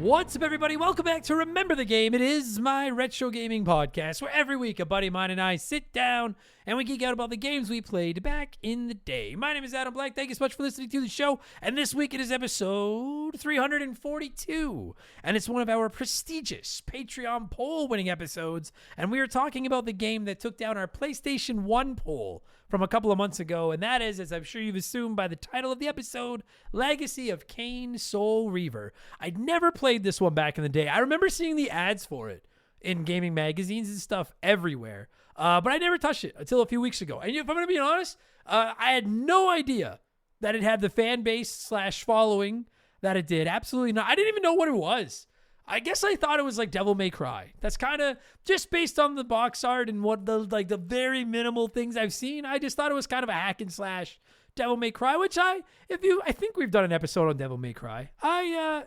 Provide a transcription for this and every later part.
What's up, everybody? Welcome back to Remember the Game. It is my retro gaming podcast where every week a buddy of mine and I sit down and we geek out about the games we played back in the day. My name is Adam Black. Thank you so much for listening to the show. And this week it is episode 342. And it's one of our prestigious Patreon poll-winning episodes. And we are talking about the game that took down our PlayStation 1 poll from a couple of months ago, and that is, as I'm sure you've assumed by the title of the episode, Legacy of Kain, Soul Reaver. I'd never played this one back in the day. I remember seeing the ads for it in gaming magazines and stuff everywhere, but I never touched it until a few weeks ago. And if I'm going to be honest, I had no idea that it had the fan base / following that it did. Absolutely not. I didn't even know what it was. I guess I thought it was like Devil May Cry. That's kind of just based on the box art and what the very minimal things I've seen. I just thought it was kind of a hack and slash Devil May Cry, which I think we've done an episode on Devil May Cry. I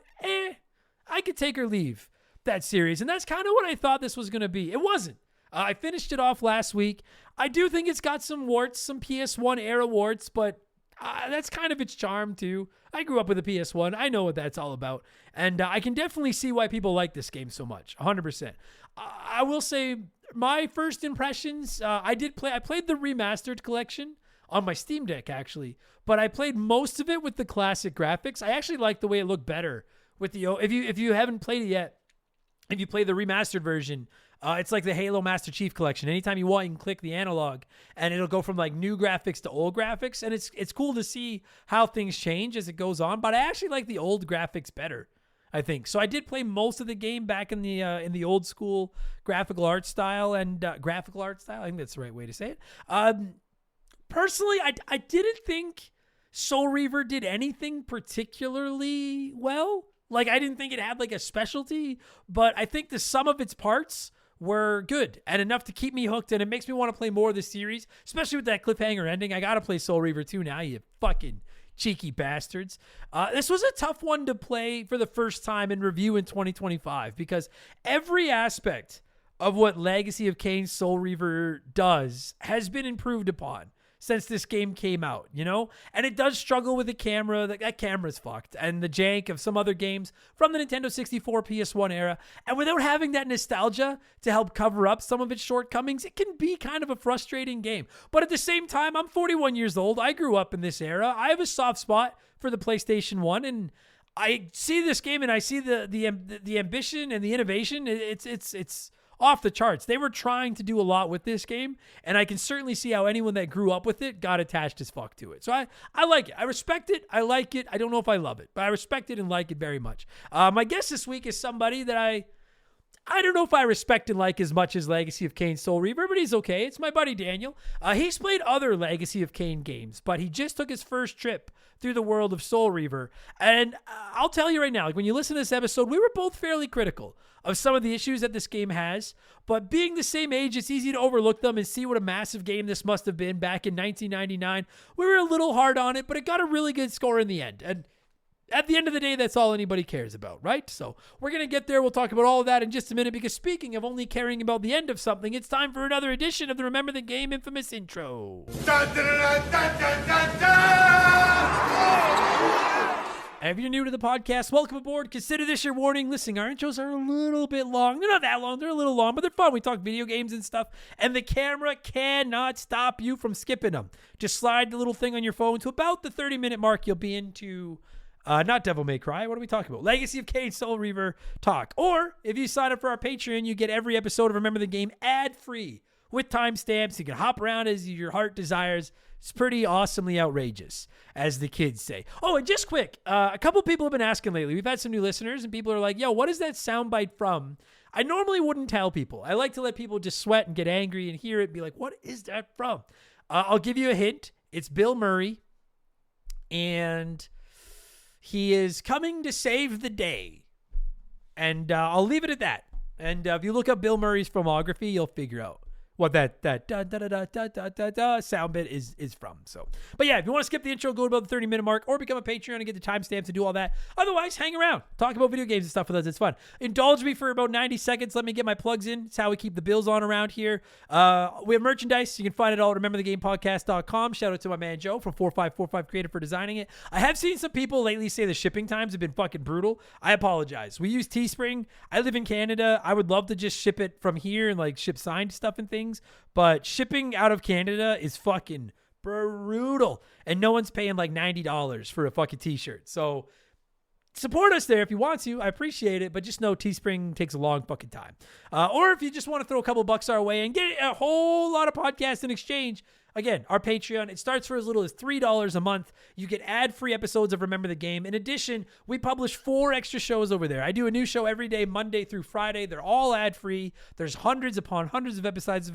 could take or leave that series, and that's kind of what I thought this was going to be. It wasn't. I finished it off last week. I do think it's got some warts, some PS1 era warts, but that's kind of its charm too. I grew up with a PS1. I know what that's all about. And I can definitely see why people like this game so much. 100%. I will say my first impressions, I played the remastered collection on my Steam Deck actually, but I played most of it with the classic graphics. I actually like the way it looked better with the, if you haven't played it yet, if you play the remastered version, it's like the Halo Master Chief Collection. Anytime you want, you can click the analog, and it'll go from like new graphics to old graphics, and it's cool to see how things change as it goes on. But I actually like the old graphics better, I think. So I did play most of the game back in the old school graphical art style. I think that's the right way to say it. Personally, I didn't think Soul Reaver did anything particularly well. Like, I didn't think it had like a specialty, but I think the sum of its parts were good and enough to keep me hooked, and it makes me want to play more of the series, especially with that cliffhanger ending. I got to play Soul Reaver 2 now, you fucking cheeky bastards. This was a tough one to play for the first time and review in 2025 because every aspect of what Legacy of Kain Soul Reaver does has been improved upon since this game came out, you know? And it does struggle with the camera. That camera's fucked. And the jank of some other games from the Nintendo 64 PS1 era. And without having that nostalgia to help cover up some of its shortcomings, it can be kind of a frustrating game. But at the same time, I'm 41 years old. I grew up in this era. I have a soft spot for the PlayStation 1, and I see this game and I see the ambition and the innovation. It's off the charts. They were trying to do a lot with this game, and I can certainly see how anyone that grew up with it got attached as fuck to it. So I like it. I respect it. I like it. I don't know if I love it, but I respect it and like it very much. My guest this week is somebody that I don't know if I respect and like as much as Legacy of Kain Soul Reaver, but he's okay. It's my buddy Daniel. He's played other Legacy of Kain games, but he just took his first trip through the world of Soul Reaver. And I'll tell you right now, like when you listen to this episode, we were both fairly critical of some of the issues that this game has, but being the same age, it's easy to overlook them and see what a massive game this must have been back in 1999. We were a little hard on it, but it got a really good score in the end. And at the end of the day, that's all anybody cares about, right? So we're going to get there. We'll talk about all of that in just a minute, because speaking of only caring about the end of something, it's time for another edition of the Remember the Game infamous intro. Dun, dun, dun, dun, dun, dun, dun! And if you're new to the podcast, welcome aboard. Consider this your warning. Listen, our intros are a little bit long. They're not that long. They're a little long, but they're fun. We talk video games and stuff, and the camera cannot stop you from skipping them. Just slide the little thing on your phone to about the 30-minute mark. You'll be into... not Devil May Cry. What are we talking about? Legacy of Kain Soul Reaver talk. Or if you sign up for our Patreon, you get every episode of Remember the Game ad-free with timestamps. You can hop around as your heart desires. It's pretty awesomely outrageous, as the kids say. Oh, and just quick, a couple people have been asking lately. We've had some new listeners, and people are like, yo, what is that soundbite from? I normally wouldn't tell people. I like to let people just sweat and get angry and hear it and be like, what is that from? I'll give you a hint. It's Bill Murray, and he is coming to save the day. And I'll leave it at that. And if you look up Bill Murray's filmography, you'll figure out what that da da da da da da da da sound bit is from. So, but yeah, if you want to skip the intro, go to about the 30-minute mark, or become a Patreon and get the timestamps and do all that. Otherwise, hang around, talk about video games and stuff with us. It's fun. Indulge me for about 90 seconds. Let me get my plugs in. It's how we keep the bills on around here. We have merchandise. You can find it all at rememberthegamepodcast.com. Shout out to my man Joe from 4545 Creative for designing it. I have seen some people lately say the shipping times have been fucking brutal. I apologize. We use Teespring. I live in Canada. I would love to just ship it from here and like ship signed stuff and things. But shipping out of Canada is fucking brutal. And no one's paying like $90 for a fucking t-shirt. So support us there if you want to. I appreciate it. But just know Teespring takes a long fucking time. Or if you just want to throw a couple bucks our way and get a whole lot of podcasts in exchange, again, our Patreon, it starts for as little as $3 a month. You get ad-free episodes of Remember the Game. In addition, we publish 4 extra shows over there. I do a new show every day, Monday through Friday. They're all ad-free. There's hundreds upon hundreds of episodes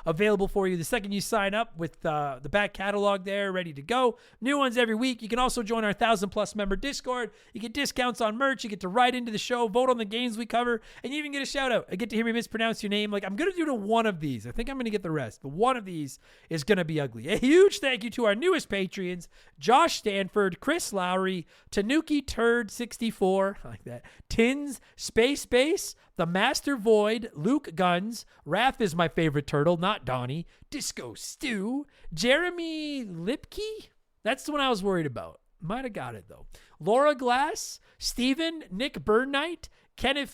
available for you the second you sign up, with the back catalog there ready to go. New ones every week. You can also join our 1,000+ member Discord. You get discounts on merch. You get to write into the show, vote on the games we cover, and you even get a shout-out. I get to hear me mispronounce your name. Like, I'm going to do to one of these. I think I'm going to get the rest, but one of these is going to be ugly. A huge thank you to our newest Patreons, Josh Stanford, Chris Lowry, Tanuki Turd 64, I like that, Tins, Space Base, The Master Void, Luke Guns, Raph is my favorite turtle, not Donnie, Disco Stew, Jeremy Lipke, that's the one I was worried about. Might have got it though. Laura Glass, Steven, Nick Burnnight, Ken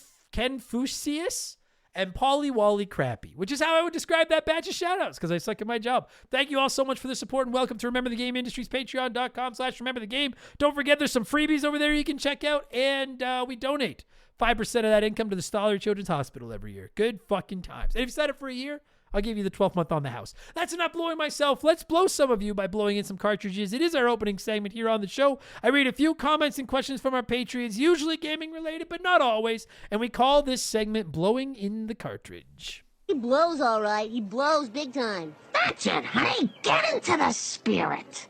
Fusius, and Polly Wally Crappy, which is how I would describe that batch of shoutouts because I suck at my job. Thank you all so much for the support, and welcome to Remember the Game Industries, patreon.com/rememberthegame. Don't forget there's some freebies over there you can check out, and we donate 5% of that income to the Stollery Children's Hospital every year. Good fucking times. And if you sign up for a year, I'll give you the 12th month on the house. That's enough blowing myself. Let's blow some of you by blowing in some cartridges. It is our opening segment here on the show. I read a few comments and questions from our Patreons, usually gaming related, but not always. And we call this segment Blowing in the Cartridge. He blows all right. He blows big time. That's it, honey. Get into the spirit.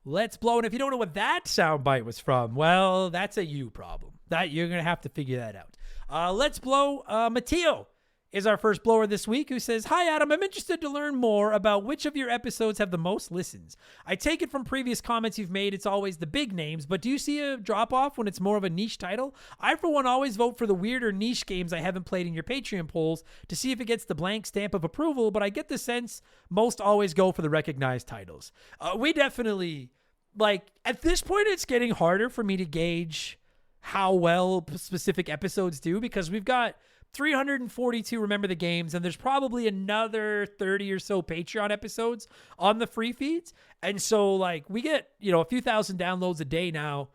Let's blow. And if you don't know what that soundbite was from, well, that's a you problem. That you're going to have to figure that out. Let's blow. Matteo is our first blower this week, who says, "Hi, Adam. I'm interested to learn more about which of your episodes have the most listens. I take it from previous comments you've made, it's always the big names, but do you see a drop-off when it's more of a niche title? I, for one, always vote for the weirder niche games I haven't played in your Patreon polls to see if it gets the blank stamp of approval, but I get the sense most always go for the recognized titles." We definitely, like, at this point, it's getting harder for me to gauge how well specific episodes do, because we've got 342 Remember the Games, and there's probably another 30 or so Patreon episodes on the free feeds. And so, like, we get, a few thousand downloads a day now.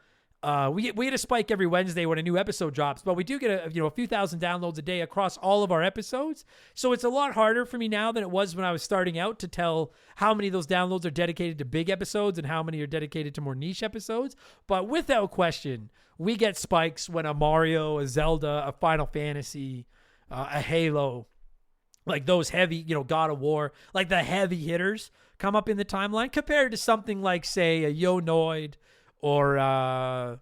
We get a spike every Wednesday when a new episode drops, but we do get a few thousand downloads a day across all of our episodes. So it's a lot harder for me now than it was when I was starting out to tell how many of those downloads are dedicated to big episodes and how many are dedicated to more niche episodes. But without question, we get spikes when a Mario, a Zelda, a Final Fantasy, a Halo, like those heavy, God of War, like the heavy hitters come up in the timeline compared to something like, say, a Yo-Noid, or, I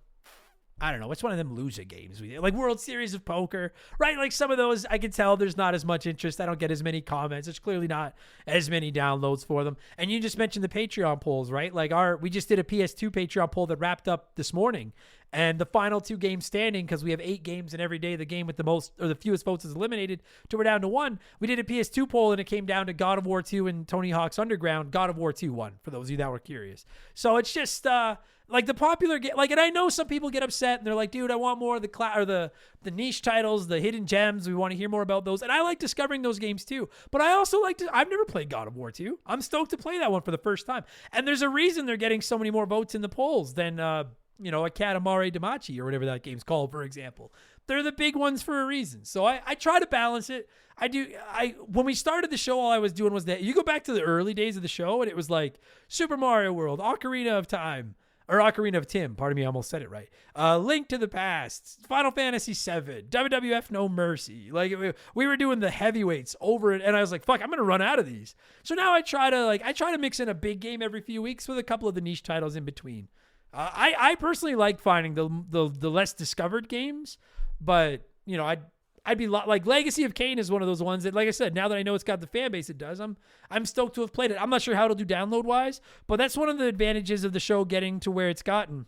don't know, what's one of them loser games? Like World Series of Poker, right? Like some of those, I can tell there's not as much interest. I don't get as many comments. There's clearly not as many downloads for them. And you just mentioned the Patreon polls, right? Like we just did a PS2 Patreon poll that wrapped up this morning. And the final 2 games standing, because we have 8 games and every day the game with the most or the fewest votes is eliminated, till we're down to 1. We did a PS2 poll and it came down to God of War 2 and Tony Hawk's Underground. God of War 2 won, for those of you that were curious. So it's just like the popular game, like, and I know some people get upset and they're like, dude, I want more of the niche titles, the hidden gems. We want to hear more about those. And I like discovering those games too. But I also I've never played God of War 2. I'm stoked to play that one for the first time. And there's a reason they're getting so many more votes in the polls than, a Katamari Damacy or whatever that game's called, for example. They're the big ones for a reason. So I try to balance it. When we started the show, all I was doing was that you go back to the early days of the show and it was like Super Mario World, Ocarina of Time, or Ocarina of Tim. Pardon me, I almost said it right. Link to the Past, Final Fantasy VII, WWF No Mercy. Like we were doing the heavyweights over it, and I was like, "Fuck, I'm gonna run out of these." So now I try to mix in a big game every few weeks with a couple of the niche titles in between. I personally like finding the less discovered games, but I I'd be like Legacy of Kain is one of those ones that, like I said, now that I know it's got the fan base it does, I'm stoked to have played it. I'm not sure how it'll do download wise, but that's one of the advantages of the show getting to where it's gotten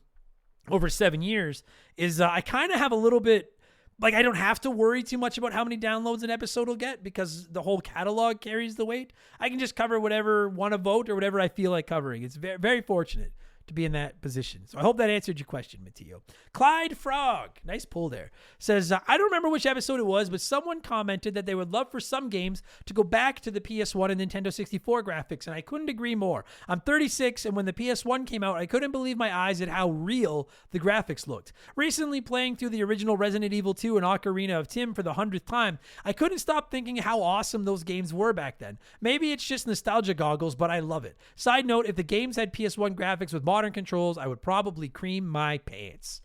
over 7 years is I kind of have a little bit, like, I don't have to worry too much about how many downloads an episode will get because the whole catalog carries the weight. I can just cover whatever want to vote or whatever I feel like covering. It's very, very fortunate to be in that position. So I hope that answered your question, Matteo. Clyde Frog, nice pull there, says, I don't remember which episode it was, but someone commented that they would love for some games to go back to the PS1 and Nintendo 64 graphics, and I couldn't agree more. I'm 36, and when the PS1 came out, I couldn't believe my eyes at how real the graphics looked. Recently playing through the original Resident Evil 2 and Ocarina of Time for the 100th time, I couldn't stop thinking how awesome those games were back then. Maybe it's just nostalgia goggles, but I love it. Side note, if the games had PS1 graphics with modern controls, I would probably cream my pants.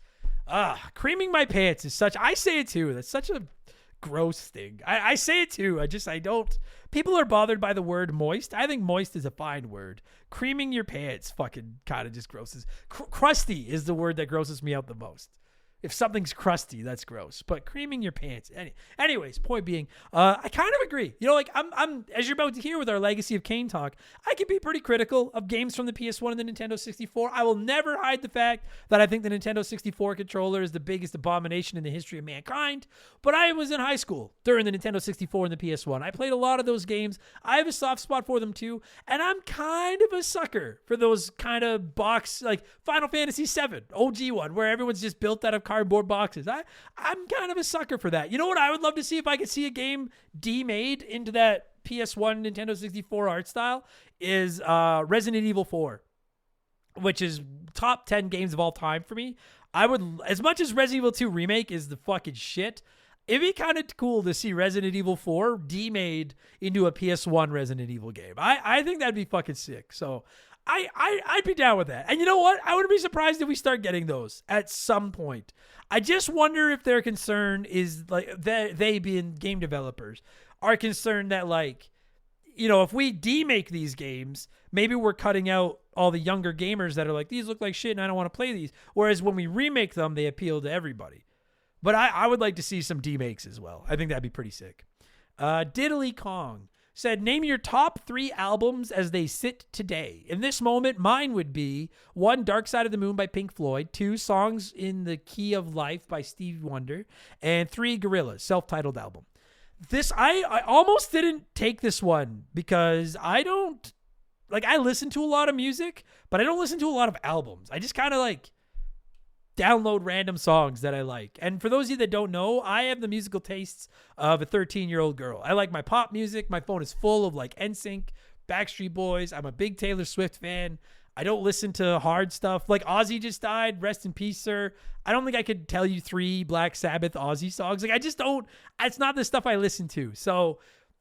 Creaming my pants is such, I say it too, that's such a gross thing. I say it too, I don't, people are bothered by the word moist. I think moist is a fine word. Creaming your pants fucking kind of just grosses. Crusty is the word that grosses me out the most. If something's crusty, that's gross. But creaming your pants. Anyways, point being, I kind of agree. You know, like I'm as you're about to hear with our Legacy of Kain talk, I can be pretty critical of games from the PS1 and the Nintendo 64. I will never hide the fact that I think the Nintendo 64 controller is the biggest abomination in the history of mankind. But I was in high school during the Nintendo 64 and the PS1. I played a lot of those games. I have a soft spot for them too. And I'm kind of a sucker for those kind of box, like Final Fantasy VII, OG one, where everyone's just built out of cardboard boxes. I'm kind of a sucker for that. You know what I would love to see if I could see a game demade into that PS1 Nintendo 64 art style is Resident Evil 4, which is top 10 games of all time for me. I would, as much as Resident Evil 2 Remake is the fucking shit, it'd be kind of cool to see Resident Evil 4 demade into a PS1 Resident Evil game. I think that'd be fucking sick. So I'd be down with that. And you know what? I wouldn't be surprised if we start getting those at some point. I just wonder if their concern is like they being game developers are concerned that, like, you know, if we demake these games, maybe we're cutting out all the younger gamers that are like, these look like shit and I don't want to play these. Whereas when we remake them, they appeal to everybody. But I would like to see some demakes as well. I think that'd be pretty sick. Diddly Kong said, name your top 3 albums as they sit today. In this moment, mine would be 1, Dark Side of the Moon by Pink Floyd, 2, Songs in the Key of Life by Stevie Wonder, and 3, Gorillaz, self-titled album. This, I almost didn't take this one because I don't, like, I listen to a lot of music, but I don't listen to a lot of albums. I just kind of like download random songs that I like. And for those of you that don't know, I have the musical tastes of a 13-year-old girl. I like my pop music. My phone is full of like NSYNC, Backstreet Boys. I'm a big Taylor Swift fan. I don't listen to hard stuff. Like Ozzy just died. Rest in peace, sir. I don't think I could tell you 3 Black Sabbath Ozzy songs. Like, I just don't, it's not the stuff I listen to. So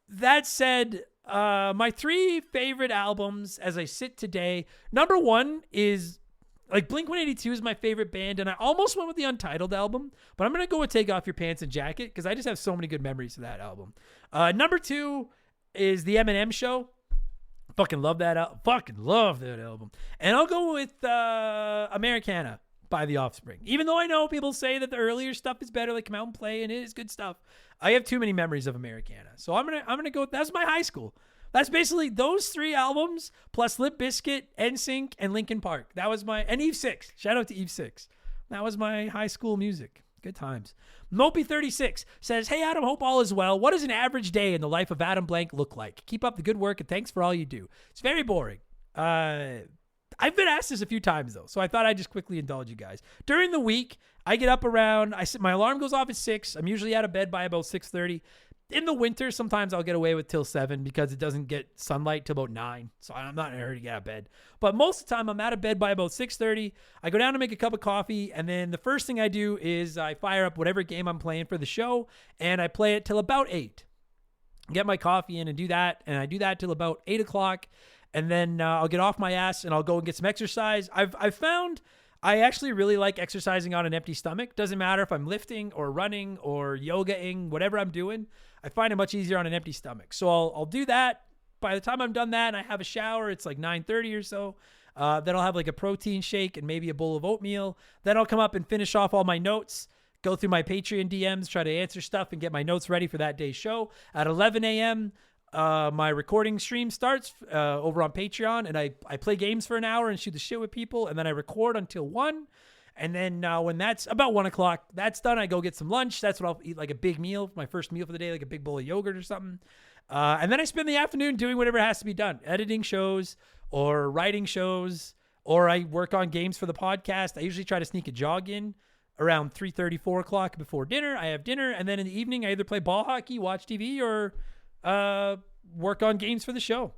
that said, my 3 favorite albums as I sit today, number 1 is, like, Blink-182 is my favorite band, and I almost went with the Untitled album, but I'm going to go with Take Off Your Pants and Jacket because I just have so many good memories of that album. Number 2 is The Eminem Show. Fucking love that album. Fucking love that album. And I'll go with Americana by The Offspring. Even though I know people say that the earlier stuff is better, like Come Out and Play, and it is good stuff, I have too many memories of Americana. So I'm gonna go with, that's my high school. That's basically those 3 albums plus Limp Bizkit, NSYNC, and Linkin Park. That was my, and Eve 6. Shout out to Eve 6. That was my high school music. Good times. Mopey36 says, hey, Adam, hope all is well. What does an average day in the life of Adam Blank look like? Keep up the good work and thanks for all you do. It's very boring. I've been asked this a few times though, so I thought I'd just quickly indulge you guys. During the week, I get up around, my alarm goes off at 6. I'm usually out of bed by about 6:30. In the winter, sometimes I'll get away with till 7 because it doesn't get sunlight till about 9. So I'm not in a hurry to get out of bed. But most of the time, I'm out of bed by about 6:30. I go down to make a cup of coffee. And then the first thing I do is I fire up whatever game I'm playing for the show. And I play it till about 8. Get my coffee in and do that. And I do that till about 8 o'clock. And then I'll get off my ass and I'll go and get some exercise. I've found I actually really like exercising on an empty stomach. Doesn't matter if I'm lifting or running or yogaing, whatever I'm doing. I find it much easier on an empty stomach. So I'll do that. By the time I'm done that and I have a shower, it's like 9:30 or so. Then I'll have like a protein shake and maybe a bowl of oatmeal. Then I'll come up and finish off all my notes, go through my Patreon DMs, try to answer stuff and get my notes ready for that day's show. At 11 a.m., my recording stream starts over on Patreon, and I play games for an hour and shoot the shit with people, and then I record until 1. And then when that's about 1 o'clock, that's done, I go get some lunch. That's what I'll eat, like a big meal, my first meal for the day, like a big bowl of yogurt or something. And then I spend the afternoon doing whatever has to be done, editing shows or writing shows, or I work on games for the podcast. I usually try to sneak a jog in around 3:30, 4 o'clock before dinner. I have dinner, and then in the evening, I either play ball hockey, watch TV, or work on games for the show.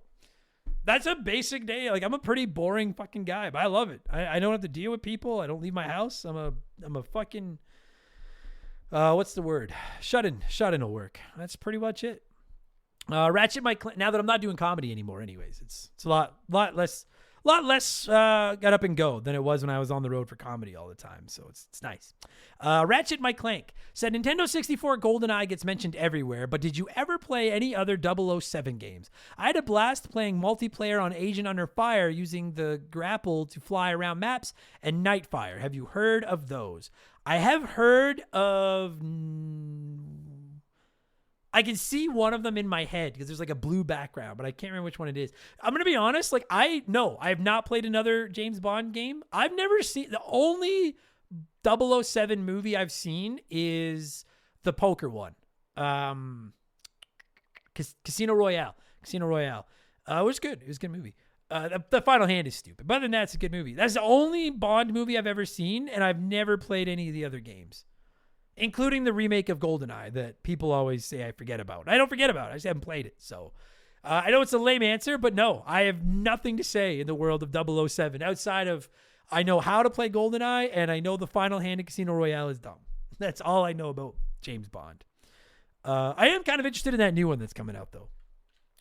That's a basic day. Like, I'm a pretty boring fucking guy, but I love it. I don't have to deal with people. I don't leave my house. I'm a fucking what's the word? Shut in will work. That's pretty much it. Ratchet my now that I'm not doing comedy anymore. Anyways, it's a lot less got up and go than it was when I was on the road for comedy all the time. So it's nice. Ratchet My Clank said Nintendo 64 GoldenEye gets mentioned everywhere, but did you ever play any other 007 games? I had a blast playing multiplayer on Agent Under Fire using the grapple to fly around maps and Nightfire. Have you heard of those? I have heard of... I can see one of them in my head because there's like a blue background, but I can't remember which one it is. I'm going to be honest. Like, I have not played another James Bond game. I've never seen, the only 007 movie I've seen is the poker one. Casino Royale. It was good. It was a good movie. The Final Hand is stupid. But other than that, it's a good movie. That's the only Bond movie I've ever seen, and I've never played any of the other games, including the remake of GoldenEye that people always say I forget about. I don't forget about it. I just haven't played it. So I know it's a lame answer, but no, I have nothing to say in the world of 007 outside of I know how to play GoldenEye and I know the Final Hand in Casino Royale is dumb. That's all I know about James Bond. I am kind of interested in that new one that's coming out, though.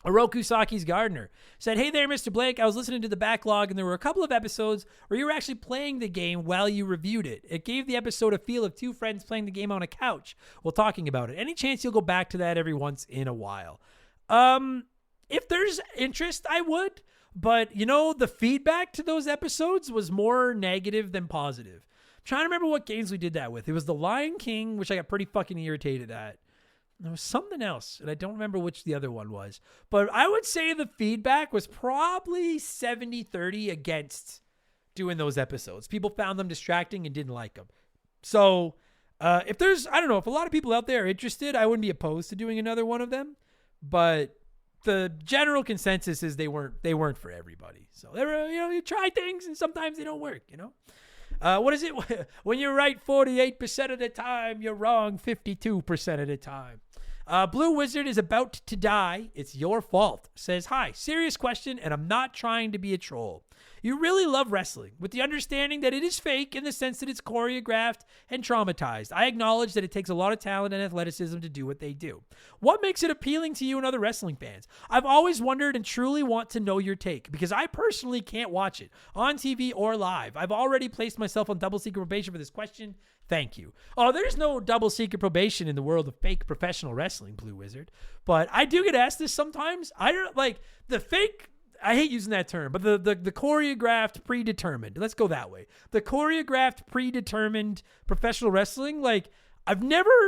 Oroku Saki's Gardener said, hey there, Mr. Blake. I was listening to the backlog, and there were a couple of episodes where you were actually playing the game while you reviewed it. It gave the episode a feel of two friends playing the game on a couch while talking about it. Any chance you'll go back to that every once in a while? If there's interest, I would. But, the feedback to those episodes was more negative than positive. I'm trying to remember what games we did that with. It was The Lion King, which I got pretty fucking irritated at. There was something else, and I don't remember which the other one was. But I would say the feedback was probably 70-30 against doing those episodes. People found them distracting and didn't like them. So if there's, I don't know, if a lot of people out there are interested, I wouldn't be opposed to doing another one of them. But the general consensus is they weren't for everybody. So they were, you try things and sometimes they don't work, What is it? When you're right 48% of the time, you're wrong 52% of the time. Blue Wizard is about to die. It's your fault. Says, hi, serious question, and I'm not trying to be a troll. You really love wrestling, with the understanding that it is fake in the sense that it's choreographed and traumatized. I acknowledge that it takes a lot of talent and athleticism to do what they do. What makes it appealing to you and other wrestling fans? I've always wondered and truly want to know your take, because I personally can't watch it on TV or live. I've already placed myself on double secret probation for this question. Thank you. Oh, there's no double secret probation in the world of fake professional wrestling, Blue Wizard. But I do get asked this sometimes. I don't like the fake. I hate using that term, but the choreographed, predetermined. Let's go that way. The choreographed, predetermined professional wrestling. Like, I'm not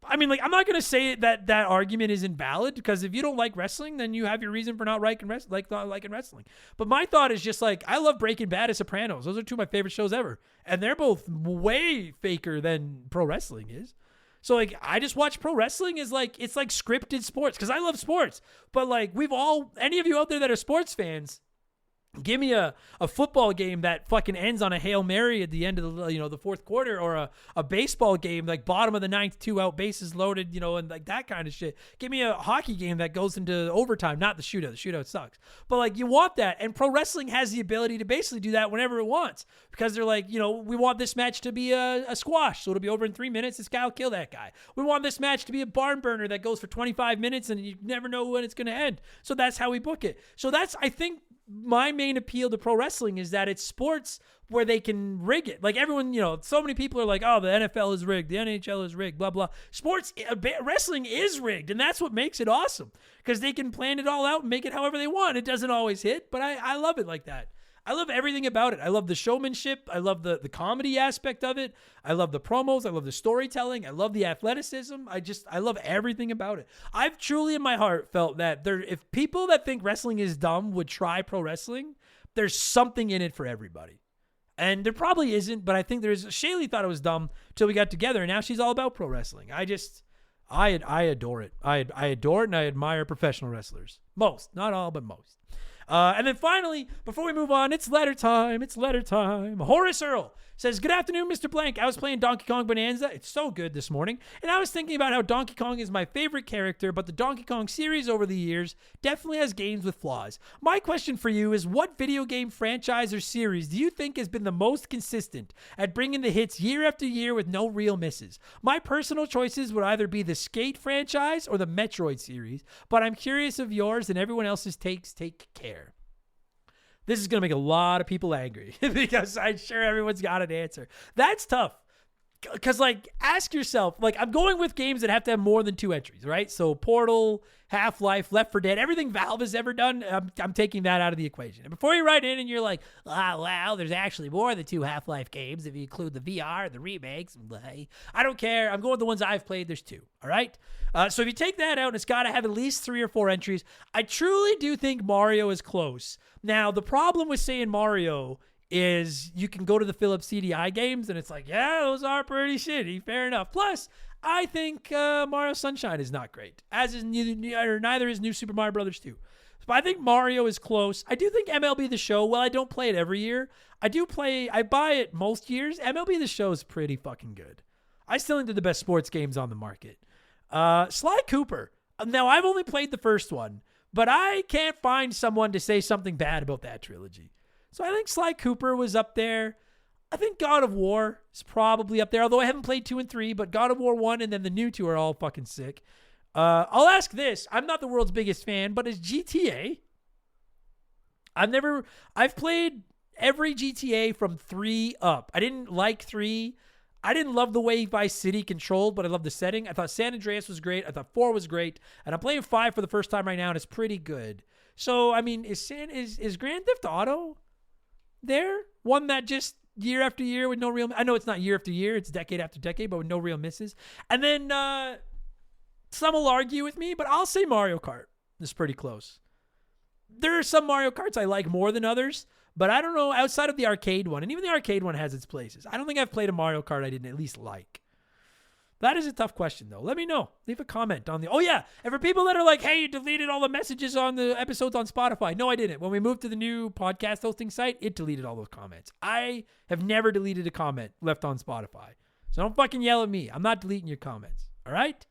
going to say that argument is invalid, because if you don't like wrestling, then you have your reason for not liking wrestling. But my thought is just like, I love Breaking Bad and Sopranos. Those are two of my favorite shows ever. And they're both way faker than pro wrestling is. So, like, I just watch pro wrestling as, like, it's like scripted sports, because I love sports. But, like, any of you out there that are sports fans, give me a football game that fucking ends on a Hail Mary at the end of the fourth quarter, or a baseball game, like bottom of the ninth, 2 out, bases loaded, and like that kind of shit. Give me a hockey game that goes into overtime, not the shootout. The shootout sucks. But like, you want that. And pro wrestling has the ability to basically do that whenever it wants, because they're like, we want this match to be a squash, so it'll be over in 3 minutes. This guy will kill that guy. We want this match to be a barn burner that goes for 25 minutes and you never know when it's going to end. So that's how we book it. So that's, I think, my main appeal to pro wrestling is that it's sports where they can rig it. Like, everyone, so many people are like, oh, the NFL is rigged, the NHL is rigged, blah, blah. Wrestling is rigged, and that's what makes it awesome, because they can plan it all out and make it however they want. It doesn't always hit, but I love it like that. I love everything about it. I love the showmanship. I love the comedy aspect of it. I love the promos. I love the storytelling. I love the athleticism. I love everything about it. I've truly in my heart felt that if people that think wrestling is dumb would try pro wrestling, there's something in it for everybody. And there probably isn't, but I think there's. Shaylee thought it was dumb till we got together, and now she's all about pro wrestling. I adore it. I adore it, and I admire professional wrestlers. Most, not all, but most. And then finally, before we move on, it's letter time. It's letter time. Horace Earl says, good afternoon, Mr. Blank. I was playing Donkey Kong Bonanza. It's so good this morning. And I was thinking about how Donkey Kong is my favorite character, but the Donkey Kong series over the years definitely has games with flaws. My question for you is, what video game franchise or series do you think has been the most consistent at bringing the hits year after year with no real misses? My personal choices would either be the Skate franchise or the Metroid series, but I'm curious of yours and everyone else's takes. Take care. This is going to make a lot of people angry because I'm sure everyone's got an answer. That's tough. Because, ask yourself, I'm going with games that have to have more than 2 entries, right? So Portal, Half-Life, Left 4 Dead, everything Valve has ever done, I'm taking that out of the equation. And before you write in and you're like, wow, there's actually more than 2 Half-Life games if you include the VR, the remakes. I don't care. I'm going with the ones I've played. There's 2, all right? So if you take that out, it's got to have at least 3 or 4 entries. I truly do think Mario is close. Now, the problem with saying Mario is you can go to the Philips CDI games and it's like, yeah, those are pretty shitty. Fair enough. Plus, I think Mario Sunshine is not great, as is neither is New Super Mario Brothers 2. But I think Mario is close. I do think MLB The Show, well, I don't play it every year. I buy it most years. MLB The Show is pretty fucking good. I still think they're the best sports games on the market. Sly Cooper. Now, I've only played the first one, but I can't find someone to say something bad about that trilogy. So I think Sly Cooper was up there. I think God of War is probably up there, although I haven't played 2 and 3, but God of War 1 and then the new 2 are all fucking sick. I'll ask this. I'm not the world's biggest fan, but is GTA? I've played every GTA from 3 up. I didn't like 3. I didn't love the way Vice City controlled, but I love the setting. I thought San Andreas was great. I thought 4 was great. And I'm playing 5 for the first time right now, and it's pretty good. So, I mean, is Grand Theft Auto there? One that just year after year with no real... I know it's not year after year. It's decade after decade, but with no real misses. And then some will argue with me, but I'll say Mario Kart is pretty close. There are some Mario Karts I like more than others, but I don't know, outside of the arcade one, and even the arcade one has its places. I don't think I've played a Mario Kart I didn't at least like. That is a tough question, though. Let me know. Leave a comment on the... Oh, yeah. And for people that are like, hey, you deleted all the messages on the episodes on Spotify. No, I didn't. When we moved to the new podcast hosting site, it deleted all those comments. I have never deleted a comment left on Spotify. So don't fucking yell at me. I'm not deleting your comments. All right?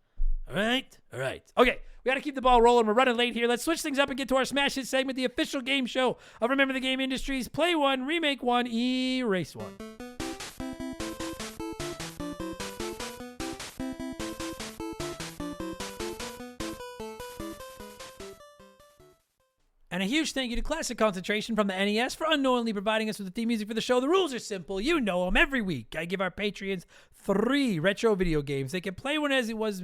All right? All right. Okay. We got to keep the ball rolling. We're running late here. Let's switch things up and get to our Smash Hit segment, the official game show of Remember the Game Industries. Play 1, remake 1, erase 1. And a huge thank you to Classic Concentration from the NES for unknowingly providing us with the theme music for the show. The rules are simple. You know them. Every week, I give our Patreons 3 retro video games. They can play one as it was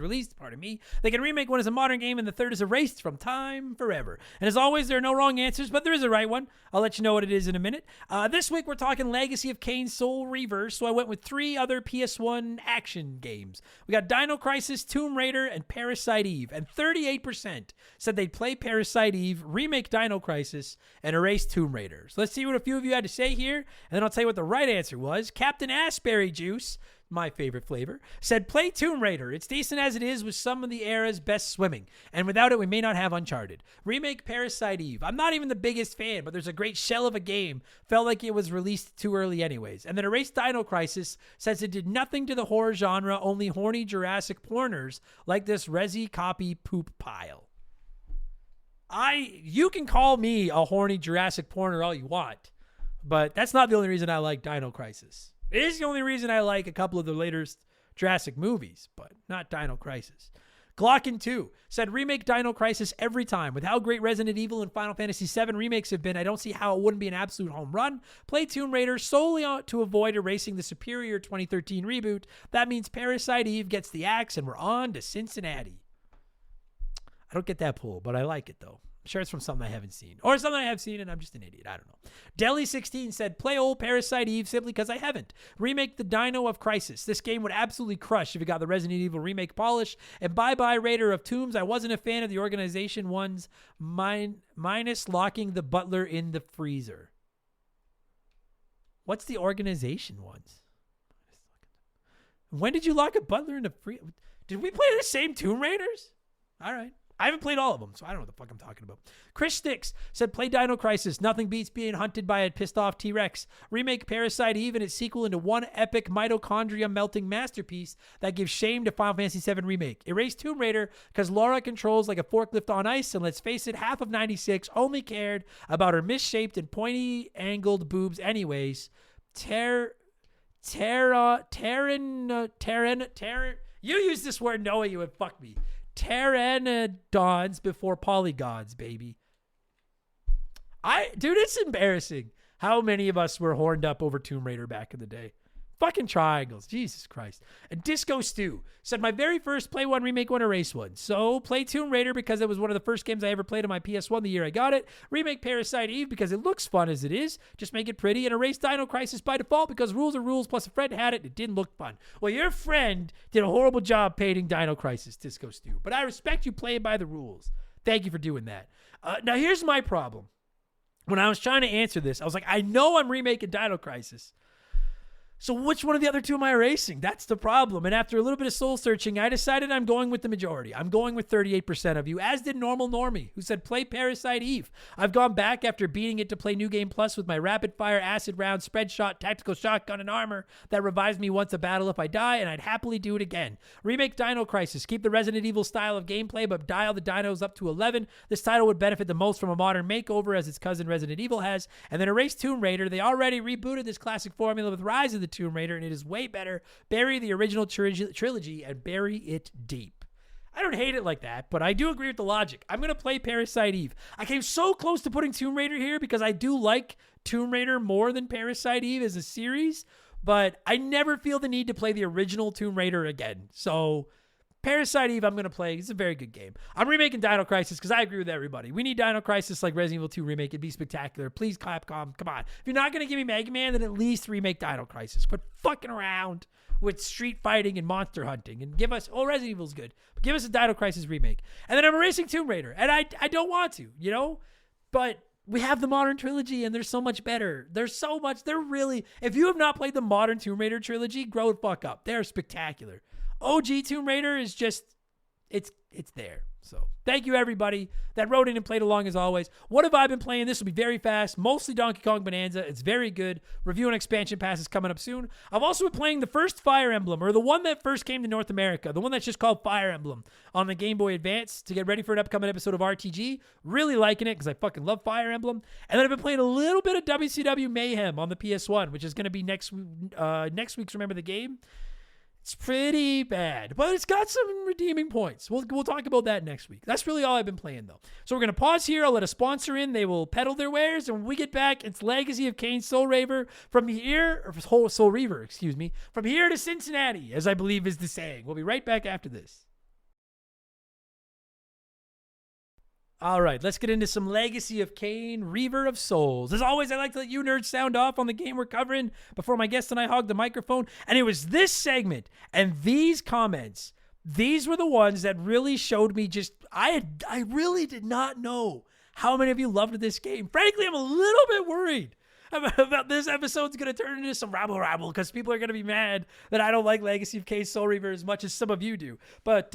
released. Pardon me. They can remake one as a modern game, and the third is erased from time forever. And as always, there are no wrong answers, but there is a right one. I'll let you know what it is in a minute. This week, we're talking Legacy of Kain, Soul Reaver. So I went with 3 other PSOne action games. We got Dino Crisis, Tomb Raider, and Parasite Eve. And 38% said they'd play Parasite Eve, remake Dino Crisis, and erase Tomb Raider. So let's see what a few of you had to say here, and then I'll tell you what the right answer was. Captain Asperry Juice, my favorite flavor, said play Tomb Raider. It's decent as it is with some of the era's best swimming, and without it, we may not have Uncharted. Remake Parasite Eve. I'm not even the biggest fan, but there's a great shell of a game. Felt like it was released too early anyways. And then erase Dino Crisis, says it did nothing to the horror genre, only horny Jurassic porners like this resi copy poop pile. You can call me a horny Jurassic porner all you want, but that's not the only reason I like Dino Crisis. It is the only reason I like a couple of the latest Jurassic movies, but not Dino Crisis. Glocken 2 said remake Dino Crisis every time. With how great Resident Evil and Final Fantasy VII remakes have been, I don't see how it wouldn't be an absolute home run. Play Tomb Raider solely to avoid erasing the superior 2013 reboot. That means Parasite Eve gets the axe and we're on to Cincinnati. I don't get that pull, but I like it, though. I'm sure it's from something I haven't seen. Or something I have seen and I'm just an idiot. I don't know. Deli16 said, play old Parasite Eve simply because I haven't. Remake the Dino of Crisis. This game would absolutely crush if it got the Resident Evil remake polish. And bye-bye Raider of Tombs. I wasn't a fan of the Organization ones, minus locking the butler in the freezer. What's the Organization ones? When did you lock a butler in the freezer? Did we play the same Tomb Raiders? All right. I haven't played all of them, so I don't know what the fuck I'm talking about. Chris Sticks said, play Dino Crisis. Nothing beats being hunted by a pissed off T-Rex. Remake Parasite Eve and its sequel into one epic mitochondria melting masterpiece that gives shame to Final Fantasy VII Remake. Erase Tomb Raider because Laura controls like a forklift on ice, and let's face it, half of 96 only cared about her misshaped and pointy angled boobs anyways. You use this word knowing you would fuck me. Pteranodons before polygons, baby. Dude, it's embarrassing how many of us were horned up over Tomb Raider back in the day. Fucking triangles. Jesus Christ. And Disco Stew said, my very first play one, remake one, erase one. So play Tomb Raider because it was one of the first games I ever played on my PSOne the year I got it. Remake Parasite Eve because it looks fun as it is. Just make it pretty. And erase Dino Crisis by default because rules are rules. Plus a friend had it. It didn't look fun. Well, your friend did a horrible job painting Dino Crisis, Disco Stew. But I respect you playing by the rules. Thank you for doing that. Now, here's my problem. When I was trying to answer this, I was like, I know I'm remaking Dino Crisis. So which one of the other two am I erasing? That's the problem. And after a little bit of soul searching, I decided I'm going with the majority. I'm going with 38% of you, as did Normal Normie, who said play Parasite Eve. I've gone back after beating it to play New Game Plus with my rapid fire, acid round, spread shot, tactical shotgun, and armor that revives me once a battle if I die, and I'd happily do it again. Remake Dino Crisis. Keep the Resident Evil style of gameplay, but dial the dinos up to 11. This title would benefit the most from a modern makeover, as its cousin Resident Evil has. And then erase Tomb Raider. They already rebooted this classic formula with Rise of the Tomb Raider, and it is way better. Bury the original trilogy and bury it deep. I don't hate it like that, but I do agree with the logic. I'm going to play Parasite Eve. I came so close to putting Tomb Raider here because I do like Tomb Raider more than Parasite Eve as a series, but I never feel the need to play the original Tomb Raider again. So Parasite Eve, I'm going to play. It's a very good game. I'm remaking Dino Crisis because I agree with everybody. We need Dino Crisis like Resident Evil 2 remake. It'd be spectacular. Please, Capcom, come on. If you're not going to give me Mega Man, then at least remake Dino Crisis. Quit fucking around with street fighting and monster hunting and give us, Resident Evil's good, but give us a Dino Crisis remake. And then I'm erasing Tomb Raider. And I don't want to, but we have the modern trilogy and they're so much better. If you have not played the modern Tomb Raider trilogy, grow the fuck up. They're spectacular. OG Tomb Raider is just, it's there. So thank you everybody that wrote in and played along as always. What have I been playing? This will be very fast. Mostly Donkey Kong Bonanza. It's very good. Review and expansion pass is coming up soon. I've also been playing the first Fire Emblem, or the one that first came to North America. The one that's just called Fire Emblem on the Game Boy Advance to get ready for an upcoming episode of RTG. Really liking it because I fucking love Fire Emblem. And then I've been playing a little bit of WCW Mayhem on the PS1, which is going to be next week's Remember the Game. It's pretty bad, but it's got some redeeming points. We'll talk about that next week. That's really all I've been playing, though. So we're going to pause here. I'll let a sponsor in. They will peddle their wares, and when we get back, it's Legacy of Kain, Soul Reaver, from here to Cincinnati, as I believe is the saying. We'll be right back after this. All right, let's get into some Legacy of Kain, Reaver of Souls. As always, I like to let you nerds sound off on the game we're covering before my guest and I hog the microphone. And it was this segment and these comments, these were the ones that really showed me I really did not know how many of you loved this game. Frankly, I'm a little bit worried about this episode's going to turn into some rabble because people are going to be mad that I don't like Legacy of Kain Soul Reaver as much as some of you do. But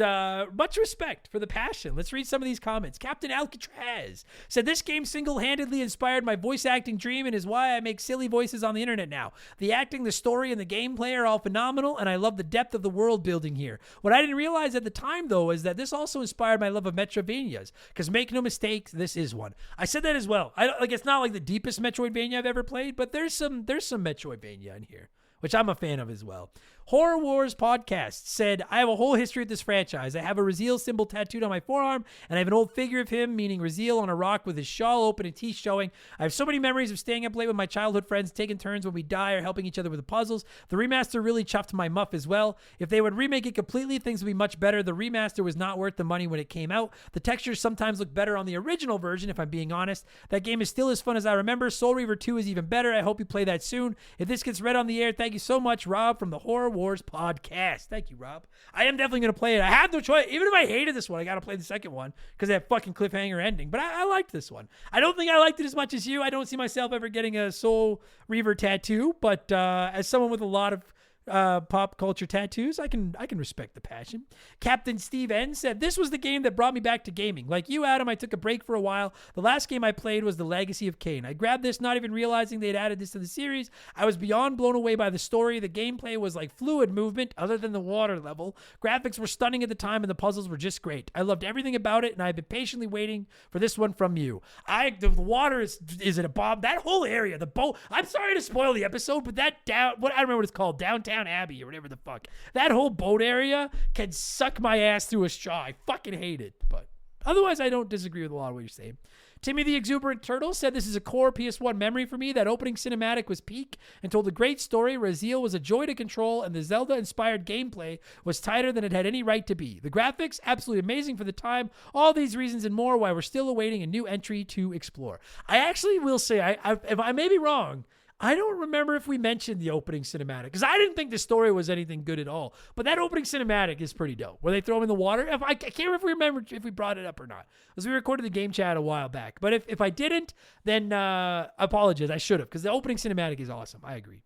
much respect for the passion. Let's read some of these comments. Captain Alcatraz said, this game single-handedly inspired my voice acting dream and is why I make silly voices on the internet now. The acting, the story, and the gameplay are all phenomenal, and I love the depth of the world building here. What I didn't realize at the time, though, is that this also inspired my love of metroidvanias, because make no mistake, this is one. I said that as well. It's not like the deepest metroidvania I've ever played, but there's some metroidvania in here. which I'm a fan of as well. Horror Wars Podcast said, I have a whole history with this franchise. I have a Raziel symbol tattooed on my forearm, and I have an old figure of him, meaning Raziel, on a rock with his shawl open and teeth showing. I have so many memories of staying up late with my childhood friends, taking turns when we die or helping each other with the puzzles. The remaster really chuffed my muff as well. If they would remake it completely, things would be much better. The remaster was not worth the money when it came out. The textures sometimes look better on the original version, if I'm being honest. That game is still as fun as I remember. Soul Reaver 2 is even better. I hope you play that soon. If this gets read on the air, thank you so much, Rob from the Horror Wars Podcast. Thank you, Rob. I am definitely going to play it. I have no choice. Even if I hated this one, I got to play the second one because that fucking cliffhanger ending. But I liked this one. I don't think I liked it as much as you. I don't see myself ever getting a Soul Reaver tattoo. But as someone with a lot of pop culture tattoos, I can respect the passion. Captain Steve N said, this was the game that brought me back to gaming. Like you, Adam, I took a break for a while. The last game I played was the Legacy of Kain. I grabbed this not even realizing they'd added this to the series. I was beyond blown away by the story. The gameplay was like fluid movement other than the water level. Graphics were stunning at the time and the puzzles were just great. I loved everything about it and I've been patiently waiting for this one from you. The water is it a bomb? That whole area, the boat. I'm sorry to spoil the episode, but I don't remember what it's called, Downtown Abbey or whatever the fuck. That whole boat area can suck my ass through a straw. I fucking hate it. But otherwise, I don't disagree with a lot of what you're saying. Timmy the Exuberant Turtle said, this is a core PS1 memory for me. That opening cinematic was peak and told a great story. Raziel was a joy to control, and the Zelda-inspired gameplay was tighter than it had any right to be. The graphics, absolutely amazing for the time. All these reasons and more why we're still awaiting a new entry to explore. I actually will say, if I may be wrong, I don't remember if we mentioned the opening cinematic because I didn't think the story was anything good at all. But that opening cinematic is pretty dope. Where they throw him in the water. I can't remember if we brought it up or not. Because we recorded the game chat a while back. But if I didn't, then I apologize. I should have because the opening cinematic is awesome. I agree.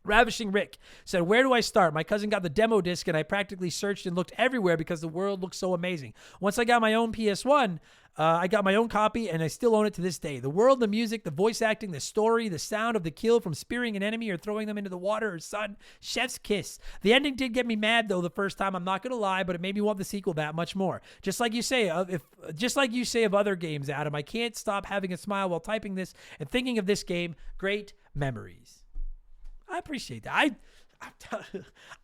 Ravishing Rick said, where do I start? My cousin got the demo disc and I practically searched and looked everywhere because the world looks so amazing. Once I got my own PSOne, I got my own copy and I still own it to this day. The world, the music, the voice acting, the story, the sound of the kill from spearing an enemy or throwing them into the water or sun. Chef's kiss. The ending did get me mad though the first time, I'm not going to lie, but it made me want the sequel that much more. Just like you say of other games, Adam, I can't stop having a smile while typing this and thinking of this game. Great memories. I appreciate that.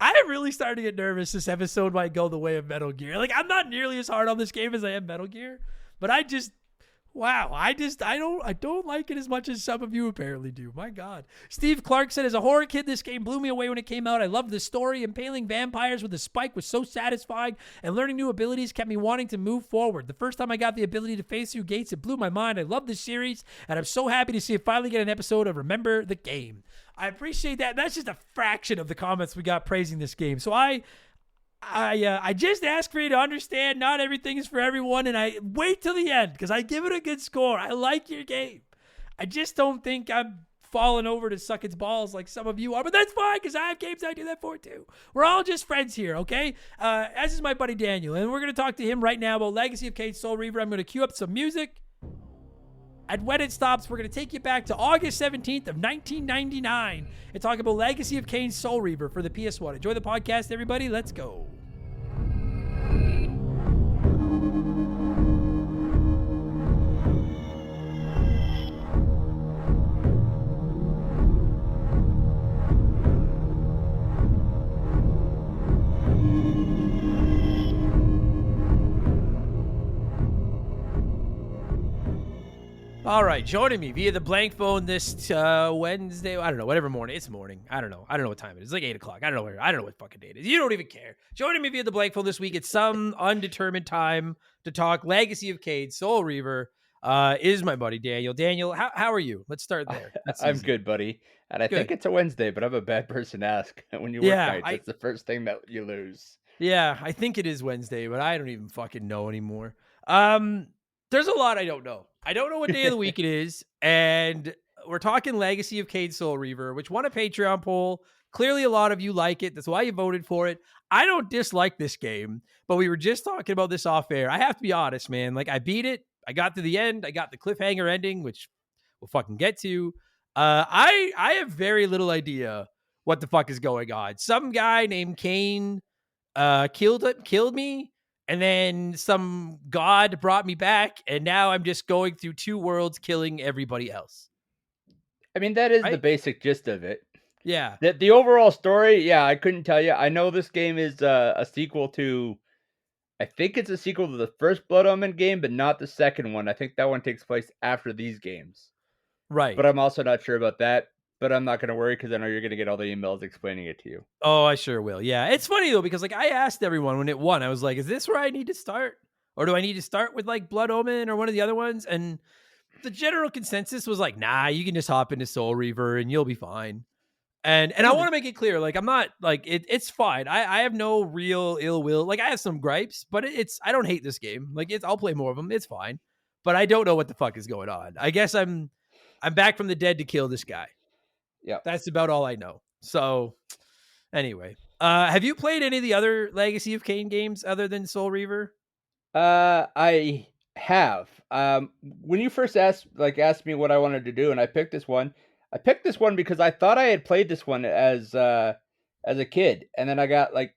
I'm really starting to get nervous this episode might go the way of Metal Gear. Like, I'm not nearly as hard on this game as I am Metal Gear, but I don't like it as much as some of you apparently do. My God. Steve Clark said, as a horror kid, this game blew me away when it came out. I loved the story. Impaling vampires with a spike was so satisfying, and learning new abilities kept me wanting to move forward. The first time I got the ability to face through gates, it blew my mind. I love this series, and I'm so happy to see it finally get an episode of Remember the Game. I appreciate that. That's just a fraction of the comments we got praising this game. So I just ask for you to understand not everything is for everyone, and I wait till the end because I give it a good score. I like your game. I just don't think I'm falling over to suck its balls like some of you are, but that's fine because I have games I do that for too. We're all just friends here, okay? As is my buddy Daniel, and we're going to talk to him right now about Legacy of Kain, Soul Reaver. I'm going to cue up some music. And when it stops, we're going to take you back to August 17th of 1999 and talk about Legacy of Kain, Soul Reaver for the PS1. Enjoy the podcast, everybody. Let's go. All right, joining me via the blank phone this Wednesday. I don't know, whatever morning. It's morning. I don't know what time it is. It's like 8 o'clock. I don't know what fucking day it is. You don't even care. Joining me via the blank phone this week at some undetermined time to talk Legacy of Kain, Soul Reaver, is my buddy Daniel. Daniel, how are you? Let's start there. I'm good, buddy. And I think it's a Wednesday, but I'm a bad person to ask. When you work nights, it's the first thing that you lose. Yeah, I think it is Wednesday, but I don't even fucking know anymore. There's a lot I don't know. I don't know what day of the week it is, and we're talking Legacy of Kain, Soul Reaver, which won a Patreon poll. Clearly, a lot of you like it. That's why you voted for it. I don't dislike this game, but we were just talking about this off air. I have to be honest, man. Like, I beat it. I got to the end. I got the cliffhanger ending, which we'll fucking get to. I have very little idea what the fuck is going on. Some guy named Kain killed me. And then some god brought me back, and now I'm just going through two worlds killing everybody else. I mean, that is the basic gist of it. Yeah. The overall story, yeah, I couldn't tell you. I know this game is a sequel to. I think it's a sequel to the first Blood Omen game, but not the second one. I think that one takes place after these games. Right. But I'm also not sure about that. But I'm not going to worry because I know you're going to get all the emails explaining it to you. Oh, I sure will. Yeah. It's funny though, because like I asked everyone when it won, I was like, is this where I need to start? Or do I need to start with like Blood Omen or one of the other ones? And the general consensus was like, nah, you can just hop into Soul Reaver and you'll be fine. And I want to make it clear, like I'm not like it's fine. I have no real ill will. Like I have some gripes, but I don't hate this game. Like I'll play more of them. It's fine. But I don't know what the fuck is going on. I guess I'm back from the dead to kill this guy. Yeah. That's about all I know. So anyway, have you played any of the other Legacy of Kain games other than Soul Reaver? I have. When you first asked me what I wanted to do, and I picked this one. I picked this one because I thought I had played this one as a kid, and then I got like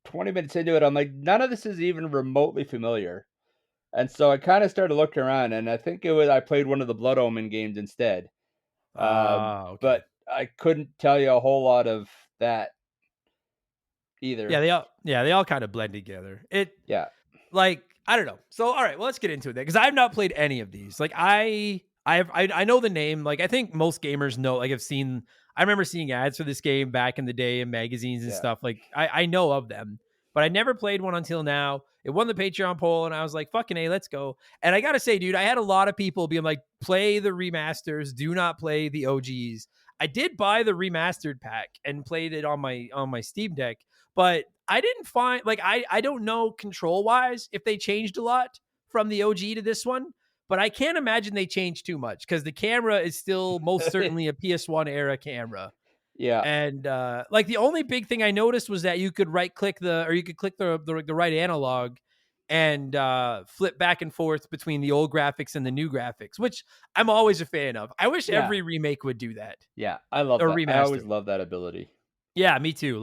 20 minutes into it. I'm like, none of this is even remotely familiar, and so I kind of started looking around, and I think I played one of the Blood Omen games instead. Okay. But I couldn't tell you a whole lot of that either. Yeah, they all kind of blend together. Yeah. Like, I don't know. So, all right, well, let's get into it then, because I've not played any of these. Like, I know the name. Like, I think most gamers know. Like, I remember seeing ads for this game back in the day in magazines and stuff. Like, I know of them, but I never played one until now. It won the Patreon poll, and I was like, fucking A, let's go. And I gotta say, dude, I had a lot of people being like, play the remasters, do not play the OGs. I did buy the remastered pack and played it on my Steam Deck, but I didn't find like I don't know control wise if they changed a lot from the OG to this one, but I can't imagine they changed too much because the camera is still most certainly a PS1 era camera. Yeah. And like the only big thing I noticed was that you could click the right analog and flip back and forth between the old graphics and the new graphics, which I'm always a fan of. I wish every remake would do that. Yeah, I love Or that. I always remaster. love that ability. Yeah, me too.